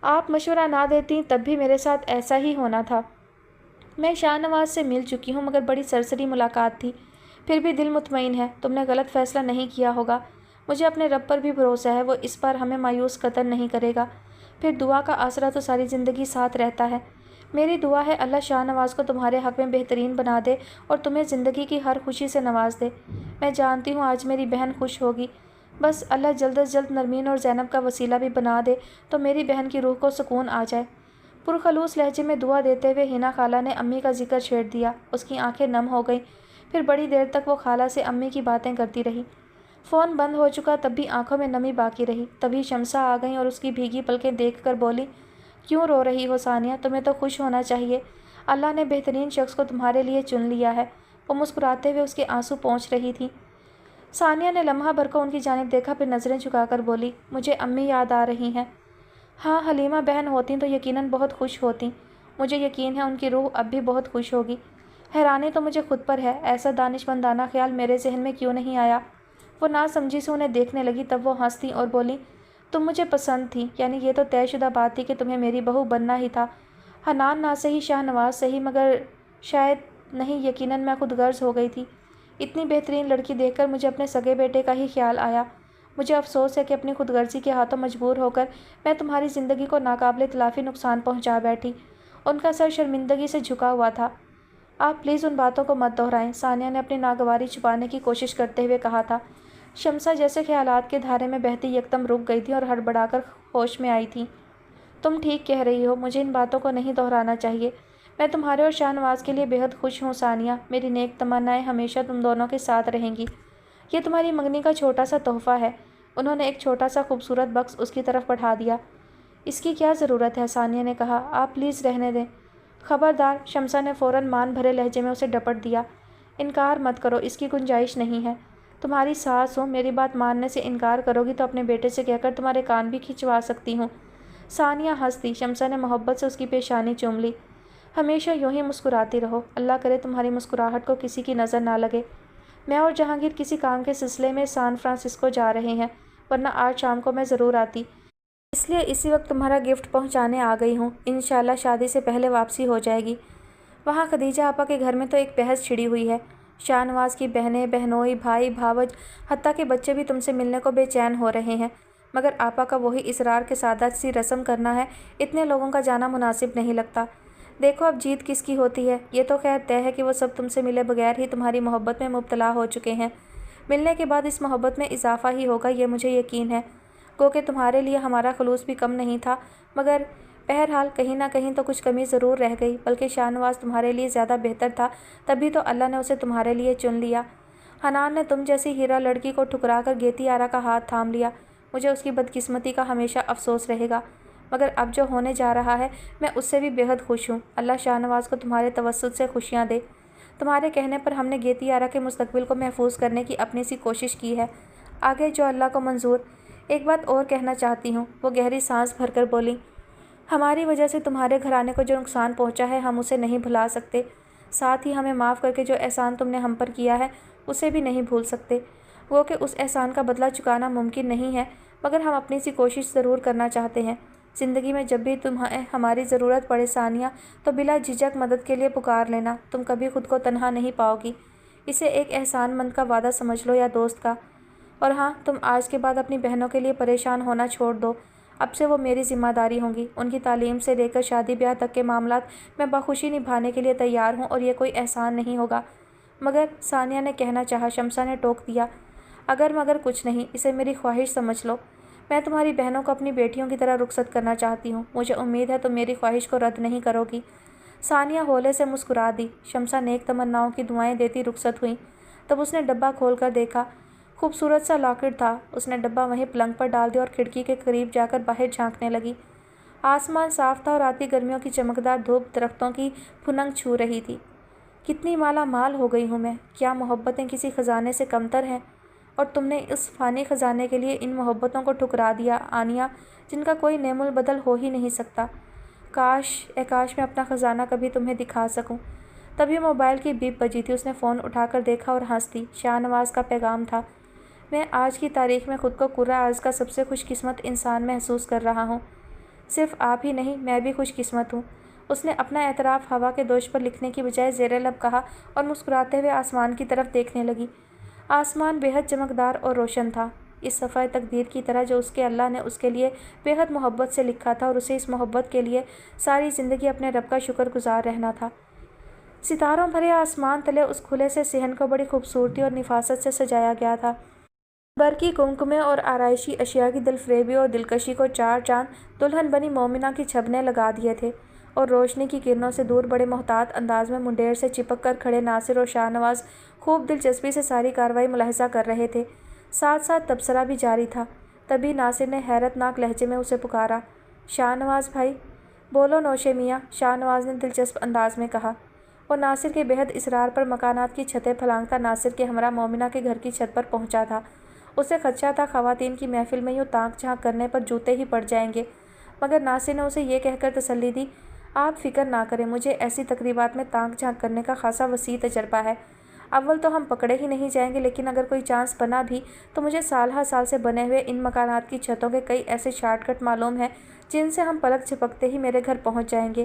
آپ مشورہ نہ دیتی تب بھی میرے ساتھ ایسا ہی ہونا تھا۔ میں شاہ نواز سے مل چکی ہوں، مگر بڑی سرسری ملاقات تھی، پھر بھی دل مطمئن ہے تم نے غلط فیصلہ نہیں کیا ہوگا۔ مجھے اپنے رب پر بھی بھروسہ ہے، وہ اس بار ہمیں مایوس قطع نہیں کرے گا۔ پھر دعا کا آسرا تو ساری زندگی ساتھ رہتا ہے۔ میری دعا ہے اللہ شاہ نواز کو تمہارے حق میں بہترین بنا دے اور تمہیں زندگی کی ہر خوشی سے نواز دے۔ میں جانتی ہوں آج میری بہن خوش ہوگی، بس اللہ جلد از جلد نرمین اور زینب کا وسیلہ بھی بنا دے تو میری بہن کی روح کو سکون آ جائے۔ پرخلوص لہجے میں دعا دیتے ہوئے حنا خالہ نے امی کا ذکر چھیڑ دیا۔ اس کی آنکھیں نم ہو گئیں، پھر بڑی دیر تک وہ خالہ سے امی کی باتیں کرتی رہی۔ فون بند ہو چکا تب بھی آنکھوں میں نمی باقی رہی۔ تبھی شمسہ آ گئیں اور اس کی بھیگی پلکیں دیکھ کر بولی، کیوں رو رہی ہو ثانیہ؟ تمہیں تو خوش ہونا چاہیے، اللہ نے بہترین شخص کو تمہارے لیے چن لیا ہے۔ وہ مسکراتے ہوئے اس کے آنسو پونچھ رہی تھی۔ ثانیہ نے لمحہ بھر کو ان کی جانب دیکھا، پھر نظریں جھکا کر بولی، مجھے امی یاد آ رہی ہیں۔ ہاں، حلیمہ بہن ہوتیں تو یقیناً بہت خوش ہوتیں، مجھے یقین ہے ان کی روح اب بھی بہت خوش ہوگی۔ حیرانی تو مجھے خود پر ہے، ایسا دانشمندانہ خیال میرے ذہن میں کیوں نہیں آیا۔ وہ ناسمجھی سے انہیں دیکھنے لگی، تب وہ ہنستی اور بولی، تم مجھے پسند تھی، یعنی یہ تو طے شدہ بات تھی کہ تمہیں میری بہو بننا ہی تھا۔ حنان نہ صحیح، شاہ نواز صحیح، مگر شاید نہیں, یقیناً میں خود غرض ہو گئی تھی۔ اتنی بہترین لڑکی دیکھ کر مجھے اپنے سگے بیٹے کا ہی خیال آیا۔ مجھے افسوس ہے کہ اپنی خود غرضی کے ہاتھوں مجبور ہو کر میں تمہاری زندگی کو ناقابل تلافی نقصان پہنچا بیٹھی۔ ان کا سر شرمندگی سے جھکا ہوا تھا۔ آپ پلیز ان باتوں کو مت دہرائیں، ثانیہ نے اپنی ناگواری چھپانے کی کوشش کرتے ہوئے کہا تھا۔ شمسہ جیسے خیالات کے دھارے میں بہتی یکدم رک گئی تھی اور ہڑبڑا کر ہوش میں آئی تھی۔ تم ٹھیک کہہ رہی ہو، مجھے ان باتوں کو نہیں دہرانا چاہیے۔ میں تمہارے اور شاہ نواز کے لیے بےحد خوش ہوں ثانیہ، میری نیک تمنائیں ہمیشہ تم دونوں کے ساتھ رہیں گی۔ یہ تمہاری منگنی کا چھوٹا سا تحفہ ہے۔ انہوں نے ایک چھوٹا سا خوبصورت بکس اس کی طرف بڑھا دیا۔ اس کی کیا ضرورت ہے؟ ثانیہ نے کہا۔ آپ پلیز رہنے دیں۔ خبردار، شمسہ نے فوراً مان بھرے لہجے میں اسے ڈپٹ دیا۔ انکار مت کرو، اس کی گنجائش نہیں ہے۔ تمہاری ساس ہوں، میری بات ماننے سے انکار کرو گی تو اپنے بیٹے سے کہہ کر تمہارے کان بھی کھنچوا سکتی ہوں۔ ثانیہ ہنس دی۔ شمسہ نے محبت سے اس کی پیشانی چوم لی۔ ہمیشہ یوں ہی مسکراتی رہو، اللہ کرے تمہاری مسکراہٹ کو کسی کی نظر نہ لگے۔ میں اور جہانگیر کسی کام کے سلسلے میں سان فرانسسکو جا رہے ہیں، ورنہ آج شام کو میں ضرور آتی۔ اس لیے اسی وقت تمہارا گفٹ پہنچانے آ گئی ہوں۔ انشاءاللہ شادی سے پہلے واپسی ہو جائے گی۔ وہاں خدیجہ آپا کے گھر میں تو ایک بحث چھڑی ہوئی ہے۔ شاہ نواز کی بہنیں، بہنوئی، بھائی، بھاوج، حتیٰ کہ بچے بھی تم سے ملنے کو بے چین ہو رہے ہیں، مگر آپا کا وہی اصرار کہ سادہ سی رسم کرنا ہے، اتنے لوگوں کا جانا مناسب نہیں لگتا۔ دیکھو اب جیت کس کی ہوتی ہے۔ یہ تو خیر طے ہے کہ وہ سب تم سے ملے بغیر ہی تمہاری محبت میں مبتلا ہو چکے ہیں۔ ملنے کے بعد اس محبت میں اضافہ ہی ہوگا، یہ مجھے یقین ہے۔ گو کہ تمہارے لیے ہمارا خلوص بھی کم نہیں تھا، مگر بہرحال کہیں نہ کہیں تو کچھ کمی ضرور رہ گئی، بلکہ شاہ نواز تمہارے لیے زیادہ بہتر تھا، تبھی تو اللہ نے اسے تمہارے لیے چن لیا۔ حنان نے تم جیسی ہیرا لڑکی کو ٹھکرا کر گیتی آرا کا ہاتھ تھام لیا۔ مجھے اس کی بدقسمتی کا ہمیشہ افسوس رہے گا، مگر اب جو ہونے جا رہا ہے میں اس سے بھی بےحد خوش ہوں۔ اللہ شاہ نواز کو تمہارے توسط سے خوشیاں دے۔ تمہارے کہنے پر ہم نے گیتی آرا کے مستقبل کو محفوظ کرنے کی اپنی سی کوشش کی ہے، آگے جو اللہ کو منظور۔ ایک بات اور کہنا چاہتی ہوں، وہ گہری سانس بھر کر بولی۔ ہماری وجہ سے تمہارے گھرانے کو جو نقصان پہنچا ہے ہم اسے نہیں بھلا سکتے، ساتھ ہی ہمیں معاف کر کے جو احسان تم نے ہم پر کیا ہے اسے بھی نہیں بھول سکتے۔ وہ کہ اس احسان کا بدلہ چکانا ممکن نہیں ہے، مگر ہم اپنی سی کوشش ضرور کرنا چاہتے ہیں۔ زندگی میں جب بھی تمہیں ہماری ضرورت پڑے ثانیہ، تو بلا جھجک مدد کے لیے پکار لینا، تم کبھی خود کو تنہا نہیں پاؤ گی۔ اسے ایک احسان مند کا وعدہ سمجھ لو یا دوست کا۔ اور ہاں، تم آج کے بعد اپنی بہنوں کے لیے پریشان ہونا چھوڑ دو، اب سے وہ میری ذمہ داری ہوں گی۔ ان کی تعلیم سے لے کر شادی بیاہ تک کے معاملات میں بخوشی نبھانے کے لیے تیار ہوں، اور یہ کوئی احسان نہیں ہوگا۔ مگر ثانیہ نے کہنا چاہا، شمسہ نے ٹوک دیا۔ اگر مگر کچھ نہیں، اسے میری خواہش سمجھ لو۔ میں تمہاری بہنوں کو اپنی بیٹیوں کی طرح رخصت کرنا چاہتی ہوں، مجھے امید ہے تم میری خواہش کو رد نہیں کرو گی۔ ثانیہ ہولے سے مسکرا دی۔ شمسہ نیک تمناؤں کی دعائیں دیتی رخصت ہوئی۔ تب اس نے ڈبہ کھول کر دیکھا، خوبصورت سا لاکٹ تھا۔ اس نے ڈبہ وہیں پلنگ پر ڈال دیا اور کھڑکی کے قریب جا کر باہر جھانکنے لگی۔ آسمان صاف تھا اور آتی گرمیوں کی چمکدار دھوپ درختوں کی پھنگ چھو رہی تھی۔ کتنی مالا مال ہو گئی ہوں میں، کیا محبتیں کسی خزانے سے کمتر ہیں؟ اور تم نے اس فانی خزانے کے لیے ان محبتوں کو ٹھکرا دیا آنیہ، جن کا کوئی نعم البدل ہو ہی نہیں سکتا۔ کاش، اے کاش میں اپنا خزانہ کبھی تمہیں دکھا سکوں۔ تبھی موبائل کی بیپ بجی تھی۔ اس نے فون اٹھا کر دیکھا اور ہنس دی۔ شاہ نواز کا پیغام تھا۔ میں آج کی تاریخ میں خود کو کرۂ ارض کا سب سے خوش قسمت انسان محسوس کر رہا ہوں۔ صرف آپ ہی نہیں، میں بھی خوش قسمت ہوں۔ اس نے اپنا اعتراف ہوا کے دوش پر لکھنے کی بجائے زیر لب کہا اور مسکراتے ہوئے آسمان کی طرف دیکھنے لگی۔ آسمان بے حد چمکدار اور روشن تھا، اس صفحۂ تقدیر کی طرح جو اس کے اللہ نے اس کے لیے بے حد محبت سے لکھا تھا، اور اسے اس محبت کے لیے ساری زندگی اپنے رب کا شکر گزار رہنا تھا۔ ستاروں بھرے آسمان تلے اس کھلے سے صحن کو بڑی خوبصورتی اور نفاست سے سجایا گیا تھا۔ برقی کمکمے اور آرائشی اشیاء کی دل فریبی اور دلکشی کو چار چاند دلہن بنی مومنہ کی چھب نے لگا دیے تھے، اور روشنی کی کرنوں سے دور بڑے محتاط انداز میں منڈیر سے چپک کر کھڑے ناصر اور شاہ نواز خوب دلچسپی سے ساری کارروائی ملاحظہ کر رہے تھے، ساتھ ساتھ تبصرہ بھی جاری تھا۔ تبھی ناصر نے حیرت ناک لہجے میں اسے پکارا، شاہ نواز بھائی۔ بولو نوشے میاں، شاہ نواز نے دلچسپ انداز میں کہا۔ وہ ناصر کے بےحد اصرار پر مکانات کی چھتیں پھلانگتا ناصر کے ہمراہ مومنہ کے گھر کی چھت پر پہنچا تھا۔ اسے خدشہ تھا خواتین کی محفل میں یوں تانک جھانک کرنے پر جوتے ہی پڑ جائیں گے، مگر ناصر نے اسے یہ کہہ کر تسلی دی، آپ فکر نہ کریں، مجھے ایسی تقریبات میں تانک جھانک کرنے کا خاصا وسیع تجربہ ہے۔ اول تو ہم پکڑے ہی نہیں جائیں گے، لیکن اگر کوئی چانس بنا بھی تو مجھے سال ہر سال سے بنے ہوئے ان مکانات کی چھتوں کے کئی ایسے شارٹ کٹ معلوم ہیں جن سے ہم پلک جھپکتے ہی میرے گھر پہنچ جائیں گے۔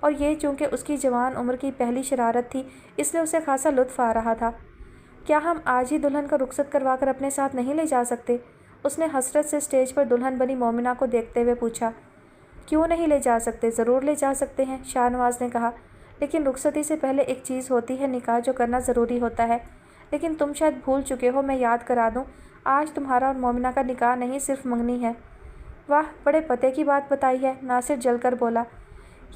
اور یہ چونکہ اس کی جوان عمر کی پہلی شرارت تھی اس لیے اسے خاصا لطف آ رہا تھا۔ کیا ہم آج ہی دلہن کو رخصت کروا کر اپنے ساتھ نہیں لے جا سکتے؟ اس نے حسرت سے اسٹیج پر دلہن بنی مومنہ کو دیکھتے ہوئے پوچھا۔ کیوں نہیں لے جا سکتے؟ ضرور لے جا سکتے ہیں، شاہنواز نے کہا، لیکن رخصتی سے پہلے ایک چیز ہوتی ہے، نکاح جو کرنا ضروری ہوتا ہے۔ لیکن تم شاید بھول چکے ہو، میں یاد کرا دوں، آج تمہارا اور مومنہ کا نکاح نہیں، صرف منگنی ہے۔ واہ، بڑے پتے کی بات بتائی ہے، ناصر جل کر بولا۔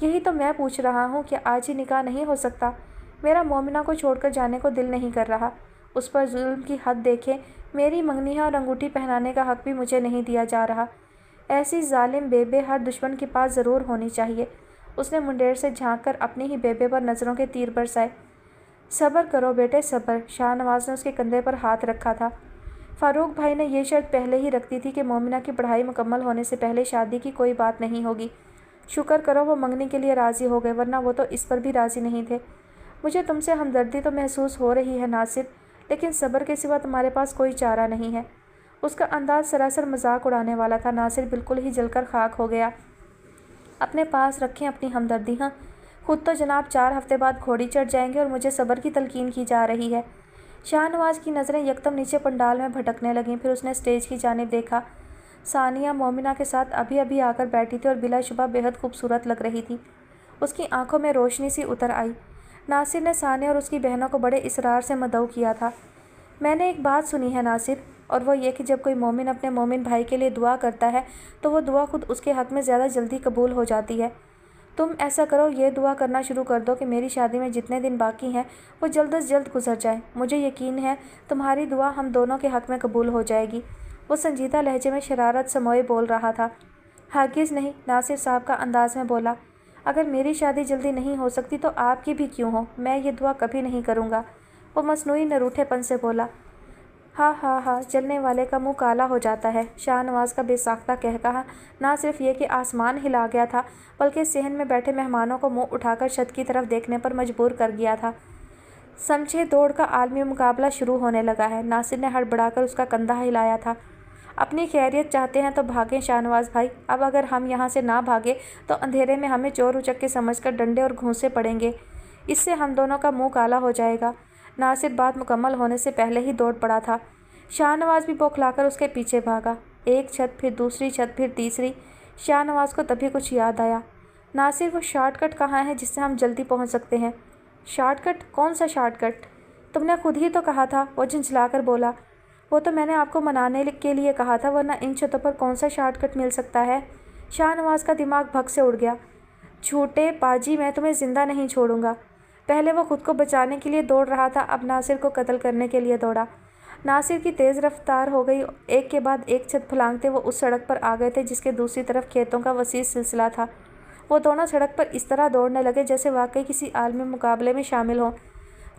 یہی تو میں پوچھ رہا ہوں کہ آج ہی نکاح نہیں ہو سکتا؟ میرا مومنہ کو چھوڑ کر جانے کو دل نہیں کر رہا۔ اس پر ظلم کی حد دیکھیں، میری منگنی ہے اور انگوٹھی پہنانے کا حق بھی مجھے نہیں دیا جا رہا۔ ایسی ظالم بیبے ہر دشمن کے پاس ضرور ہونی چاہیے۔ اس نے منڈیر سے جھانک کر اپنی ہی بیبے پر نظروں کے تیر برسائے۔ صبر کرو بیٹے، صبر۔ شاہنواز نے اس کے کندھے پر ہاتھ رکھا تھا۔ فاروق بھائی نے یہ شرط پہلے ہی رکھ دی تھی کہ مومنہ کی پڑھائی مکمل ہونے سے پہلے شادی کی کوئی بات نہیں ہوگی۔ شکر کرو وہ منگنی کے لیے راضی ہو گئے، ورنہ وہ تو اس پر بھی راضی نہیں تھے۔ مجھے تم سے ہمدردی تو محسوس ہو رہی ہے ناصر، لیکن صبر کے سوا تمہارے پاس کوئی چارہ نہیں ہے۔ اس کا انداز سراسر مذاق اڑانے والا تھا۔ ناصر بالکل ہی جل کر خاک ہو گیا۔ اپنے پاس رکھیں اپنی ہمدردی، ہاں؟ خود تو جناب 4 ہفتے بعد گھوڑی چڑھ جائیں گے اور مجھے صبر کی تلقین کی جا رہی ہے۔ شاہنواز کی نظریں یکدم نیچے پنڈال میں بھٹکنے لگیں، پھر اس نے اسٹیج کی جانب دیکھا۔ ثانیہ مومنہ کے ساتھ ابھی ابھی آ کر بیٹھی تھی اور بلا شبہ بے حد خوبصورت لگ رہی تھی۔ اس کی آنکھوں میں روشنی سی اتر آئی۔ ناصر نے ثانیہ اور اس کی بہنوں کو بڑے اصرار سے مدعو کیا تھا۔ میں نے ایک بات سنی ہے ناصر، اور وہ یہ کہ جب کوئی مومن اپنے مومن بھائی کے لیے دعا کرتا ہے تو وہ دعا خود اس کے حق میں زیادہ جلدی قبول ہو جاتی ہے۔ تم ایسا کرو، یہ دعا کرنا شروع کر دو کہ میری شادی میں جتنے دن باقی ہیں وہ جلد از جلد گزر جائیں۔ مجھے یقین ہے تمہاری دعا ہم دونوں کے حق میں قبول ہو جائے گی۔ وہ سنجیدہ لہجے میں شرارت سموئے بول رہا تھا۔ ہرگز نہیں، ناصر صاحب کا انداز میں بولا۔ اگر میری شادی جلدی نہیں ہو سکتی تو آپ کی بھی کیوں ہو، میں یہ دعا کبھی نہیں کروں گا۔ وہ مصنوعی نروٹھے پن سے بولا۔ ہاں ہاں ہاں، جلنے والے کا منہ کالا ہو جاتا ہے۔ شاہنواز کا بے ساختہ قہقہا نہ صرف یہ کہ آسمان ہلا گیا تھا بلکہ صحن میں بیٹھے مہمانوں کو منہ اٹھا کر چھت کی طرف دیکھنے پر مجبور کر گیا تھا۔ سمجھے دوڑ کا عالمی مقابلہ شروع ہونے لگا ہے۔ ناصر نے ہڑبڑا کر اس کا کندھا ہلایا تھا۔ اپنی خیریت چاہتے ہیں تو بھاگیں شاہنواز بھائی، اب اگر ہم یہاں سے نہ بھاگے تو اندھیرے میں ہمیں چور اچکے سمجھ کر ڈنڈے اور گھونسے پڑیں گے، اس سے ہم دونوں کا منہ کالا ہو جائے گا۔ ناصر بات مکمل ہونے سے پہلے ہی دوڑ پڑا تھا۔ شاہنواز بھی بوکھلا کر اس کے پیچھے بھاگا۔ ایک چھت، پھر دوسری چھت، پھر تیسری۔ شاہنواز کو تبھی کچھ یاد آیا۔ ناصر، وہ شارٹ کٹ کہاں ہے جس سے ہم جلدی پہنچ سکتے ہیں؟ Shortcut? کون سا شارٹ کٹ؟ تم نے خود ہی تو کہا تھا، وہ جھنجھلا کر بولا۔ وہ تو میں نے آپ کو منانے کے لیے کہا تھا، ورنہ ان چھتوں پر کون سا شارٹ کٹ مل سکتا ہے؟ شاہنواز کا دماغ بھگ سے اڑ گیا۔ جھوٹے پاجی، میں تمہیں زندہ نہیں چھوڑوں گا۔ پہلے وہ خود کو بچانے کے لیے دوڑ رہا تھا، اب ناصر کو قتل کرنے کے لیے دوڑا۔ ناصر کی تیز رفتار ہو گئی۔ ایک کے بعد ایک چھت پھلانگتے وہ اس سڑک پر آ گئے تھے جس کے دوسری طرف کھیتوں کا وسیع سلسلہ تھا۔ وہ دونوں سڑک پر اس طرح دوڑنے لگے جیسے واقعی کسی عالمی مقابلے میں شامل ہوں۔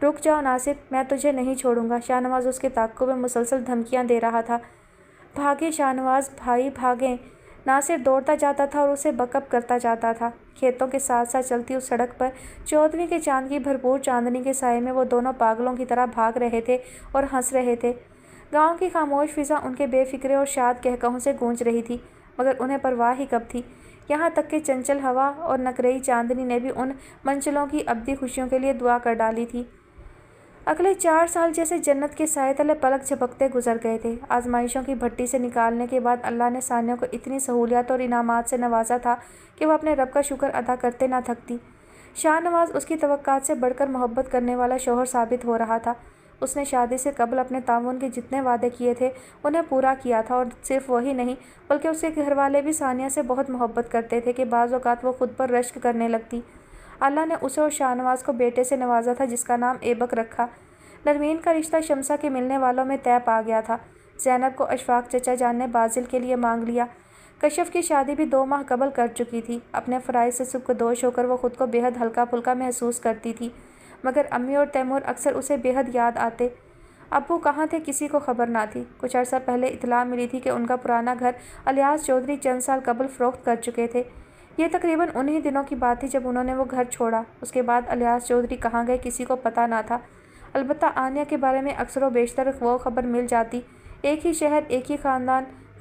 رک جاؤ ناصر، میں تجھے نہیں چھوڑوں گا۔ شاہنواز اس کے تعاقب میں مسلسل دھمکیاں دے رہا تھا۔ بھاگیں شاہنواز بھائی، بھاگیں۔ ناصر دوڑتا جاتا تھا اور اسے بک اپ کرتا جاتا تھا۔ کھیتوں کے ساتھ ساتھ چلتی اس سڑک پر 14ویں کے چاند کی بھرپور چاندنی کے سائے میں وہ دونوں پاگلوں کی طرح بھاگ رہے تھے اور ہنس رہے تھے۔ گاؤں کی خاموش فضا ان کے بے فکرے اور شاد قہقہوں سے گونج رہی تھی، مگر انہیں پرواہ ہی کب تھی۔ یہاں تک کہ چنچل ہوا اور نقرئی چاندنی نے بھی ان منچلوں کی ابدی خوشیوں کے لیے دعا کر ڈالی تھی۔ اگلے 4 سال جیسے جنت کے سائے تلے پلک جھپکتے گزر گئے تھے۔ آزمائشوں کی بھٹی سے نکالنے کے بعد اللہ نے ثانیہ کو اتنی سہولیات اور انعامات سے نوازا تھا کہ وہ اپنے رب کا شکر ادا کرتے نہ تھکتی۔ شاہنواز اس کی توقعات سے بڑھ کر محبت کرنے والا شوہر ثابت ہو رہا تھا۔ اس نے شادی سے قبل اپنے تعاون کے جتنے وعدے کیے تھے انہیں پورا کیا تھا، اور صرف وہی نہیں بلکہ اس کے گھر والے بھی ثانیہ سے بہت محبت کرتے تھے کہ بعض اوقات وہ خود پر رشک کرنے لگتی۔ اللہ نے اسے اور شاہنواز کو بیٹے سے نوازا تھا جس کا نام ایبک رکھا۔ نرمین کا رشتہ شمسہ کے ملنے والوں میں طے پا گیا تھا۔ زینب کو اشفاق چچا جان نے بازل کے لیے مانگ لیا۔ کشف کی شادی بھی 2 ماہ قبل کر چکی تھی۔ اپنے فرائض سے سبکدوش ہو کر وہ خود کو بے حد ہلکا پھلکا محسوس کرتی تھی، مگر امی اور تیمور اکثر اسے بے حد یاد آتے۔ ابو کہاں تھے کسی کو خبر نہ تھی۔ کچھ عرصہ پہلے اطلاع ملی تھی کہ ان کا پرانا گھر الیاس چودھری چند سال قبل فروخت کر چکے تھے۔ یہ تقریباً انہی دنوں کی بات تھی جب انہوں نے وہ گھر چھوڑا۔ اس کے بعد الیاس چودھری کہاں گئے کسی کو پتہ نہ تھا، البتہ آنیہ کے بارے میں اکثر و بیشتر وہ خبر مل جاتی، ایک ہی شہر، ایک ہی خاندان،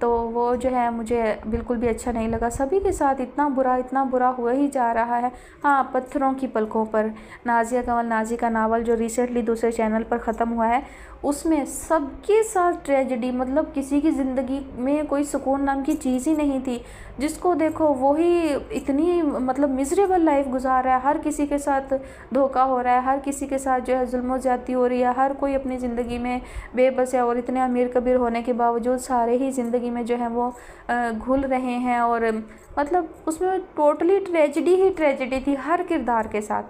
تو وہ جو ہے مجھے بالکل بھی اچھا نہیں لگا. سبھی کے ساتھ اتنا برا ہوا ہی جا رہا ہے. ہاں، پتھروں کی پلکوں پر نازیہ کنول نازی کا ناول جو ریسنٹلی دوسرے چینل پر ختم ہوا ہے، اس میں سب کے ساتھ ٹریجڈی، مطلب کسی کی زندگی میں کوئی سکون نام کی چیز ہی نہیں تھی. جس کو دیکھو وہی اتنی مطلب مزریبل لائف گزار رہا ہے، ہر کسی کے ساتھ دھوکہ ہو رہا ہے، ہر کسی کے ساتھ جو ہے ظلم و زیادتی ہو رہی ہے، ہر کوئی اپنی زندگی میں بے بس ہے، اور اتنے امیر کبیر ہونے کے باوجود سارے ہی زندگی میں جو ہے وہ گھل رہے ہیں. اور مطلب اس میں ٹوٹلی ٹریجڈی ہی ٹریجڈی تھی ہر کردار کے ساتھ.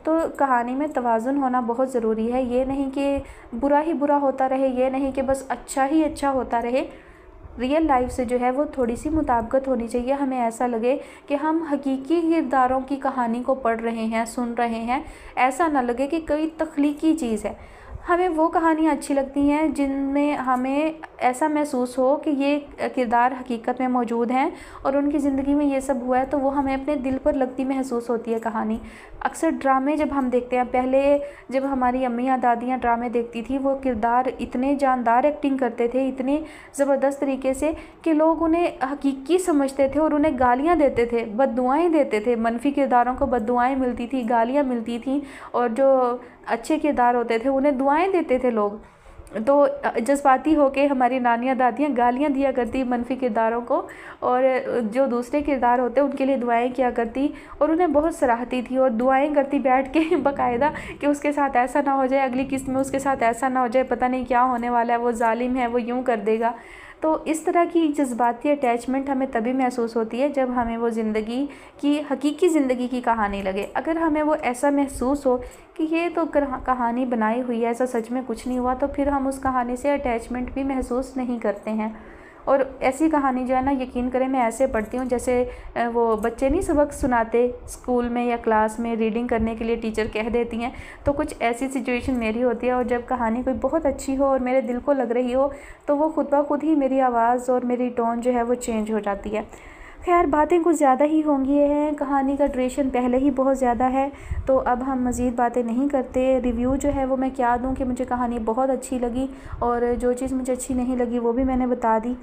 تو کہانی میں توازن ہونا بہت ضروری ہے. یہ نہیں کہ برا ہی برا ہوتا رہے، یہ نہیں کہ بس اچھا ہی اچھا ہوتا رہے. ریئل لائف سے جو ہے وہ تھوڑی سی مطابقت ہونی چاہیے. ہمیں ایسا لگے کہ ہم حقیقی کرداروں کی کہانی کو پڑھ رہے ہیں، سن رہے ہیں. ایسا نہ لگے کہ کوئی تخلیقی چیز ہے. ہمیں وہ کہانیاں اچھی لگتی ہیں جن میں ہمیں ایسا محسوس ہو کہ یہ کردار حقیقت میں موجود ہیں اور ان کی زندگی میں یہ سب ہوا ہے، تو وہ ہمیں اپنے دل پر لگتی محسوس ہوتی ہے کہانی. اکثر ڈرامے جب ہم دیکھتے ہیں، پہلے جب ہماری امیاں دادیاں ڈرامے دیکھتی تھی، وہ کردار اتنے جاندار ایکٹنگ کرتے تھے، اتنے زبردست طریقے سے کہ لوگ انہیں حقیقی سمجھتے تھے اور انہیں گالیاں دیتے تھے، بد دعائیں دیتے تھے. منفی کرداروں کو بد دعائیں ملتی تھی، گالیاں ملتی تھیں، اور جو اچھے کردار ہوتے تھے انہیں دعائیں دیتے تھے لوگ. تو جذباتی ہو کے ہماری نانیاں دادیاں گالیاں دیا کرتی منفی کرداروں کو، اور جو دوسرے کردار ہوتے ان کے لیے دعائیں کیا کرتی اور انہیں بہت سراہتی تھی اور دعائیں کرتی بیٹھ کے باقاعدہ کہ اس کے ساتھ ایسا نہ ہو جائے، اگلی قسط میں اس کے ساتھ ایسا نہ ہو جائے، پتہ نہیں کیا ہونے والا ہے، وہ ظالم ہے، وہ یوں کر دے گا. تو اس طرح کی جذباتی اٹیچمنٹ ہمیں تبھی محسوس ہوتی ہے جب ہمیں وہ زندگی کی حقیقی زندگی کی کہانی لگے. اگر ہمیں وہ ایسا محسوس ہو کہ یہ تو کہانی بنائی ہوئی ہے، ایسا سچ میں کچھ نہیں ہوا، تو پھر ہم اس کہانی سے اٹیچمنٹ بھی محسوس نہیں کرتے ہیں. اور ایسی کہانی جو ہے نا، یقین کریں میں ایسے پڑھتی ہوں جیسے وہ بچے نہیں سبق سناتے اسکول میں یا کلاس میں، ریڈنگ کرنے کے لیے ٹیچر کہہ دیتی ہیں، تو کچھ ایسی سچویشن میری ہوتی ہے. اور جب کہانی کوئی بہت اچھی ہو اور میرے دل کو لگ رہی ہو، تو وہ خود بخود ہی میری آواز اور میری ٹون جو ہے وہ چینج ہو جاتی ہے. خیر، باتیں کچھ زیادہ ہی ہوں گی ہیں، کہانی کا ڈریشن پہلے ہی بہت زیادہ ہے، تو اب ہم مزید باتیں نہیں کرتے. ریویو جو ہے وہ میں کیا دوں کہ مجھے کہانی بہت اچھی لگی، اور جو چیز مجھے اچھی نہیں لگی وہ بھی میں نے بتا دی.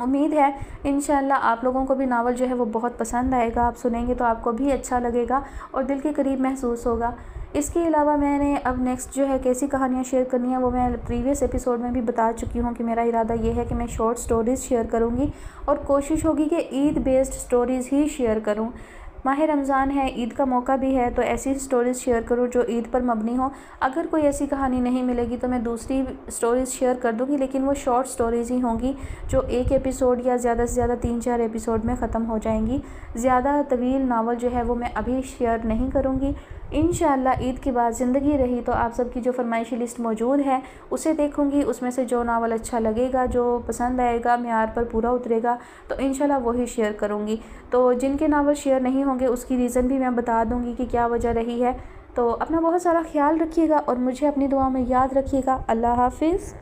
امید ہے انشاءاللہ آپ لوگوں کو بھی ناول جو ہے وہ بہت پسند آئے گا. آپ سنیں گے تو آپ کو بھی اچھا لگے گا اور دل کے قریب محسوس ہوگا. اس کے علاوہ میں نے اب نیکسٹ جو ہے کیسی کہانیاں شیئر کرنی ہیں وہ میں پریویس ایپیسوڈ میں بھی بتا چکی ہوں کہ میرا ارادہ یہ ہے کہ میں شارٹ سٹوریز شیئر کروں گی، اور کوشش ہوگی کہ عید بیسڈ سٹوریز ہی شیئر کروں. ماہ رمضان ہے، عید کا موقع بھی ہے، تو ایسی سٹوریز شیئر کروں جو عید پر مبنی ہو. اگر کوئی ایسی کہانی نہیں ملے گی تو میں دوسری سٹوریز شیئر کر دوں گی، لیکن وہ شارٹ سٹوریز ہی ہوں گی جو ایک ایپیسوڈ یا زیادہ سے زیادہ 3-4 ایپیسوڈ میں ختم ہو جائیں گی. زیادہ طویل ناول جو ہے وہ میں ابھی شیئر نہیں کروں گی. انشاءاللہ عید کے بعد زندگی رہی تو آپ سب کی جو فرمائشی لسٹ موجود ہے اسے دیکھوں گی. اس میں سے جو ناول اچھا لگے گا، جو پسند آئے گا، معیار پر پورا اترے گا، تو انشاءاللہ وہی شیئر کروں گی. تو جن کے ناول شیئر نہیں ہوں گے اس کی ریزن بھی میں بتا دوں گی کہ کیا وجہ رہی ہے. تو اپنا بہت سارا خیال رکھیے گا اور مجھے اپنی دعاؤں میں یاد رکھیے گا. اللہ حافظ.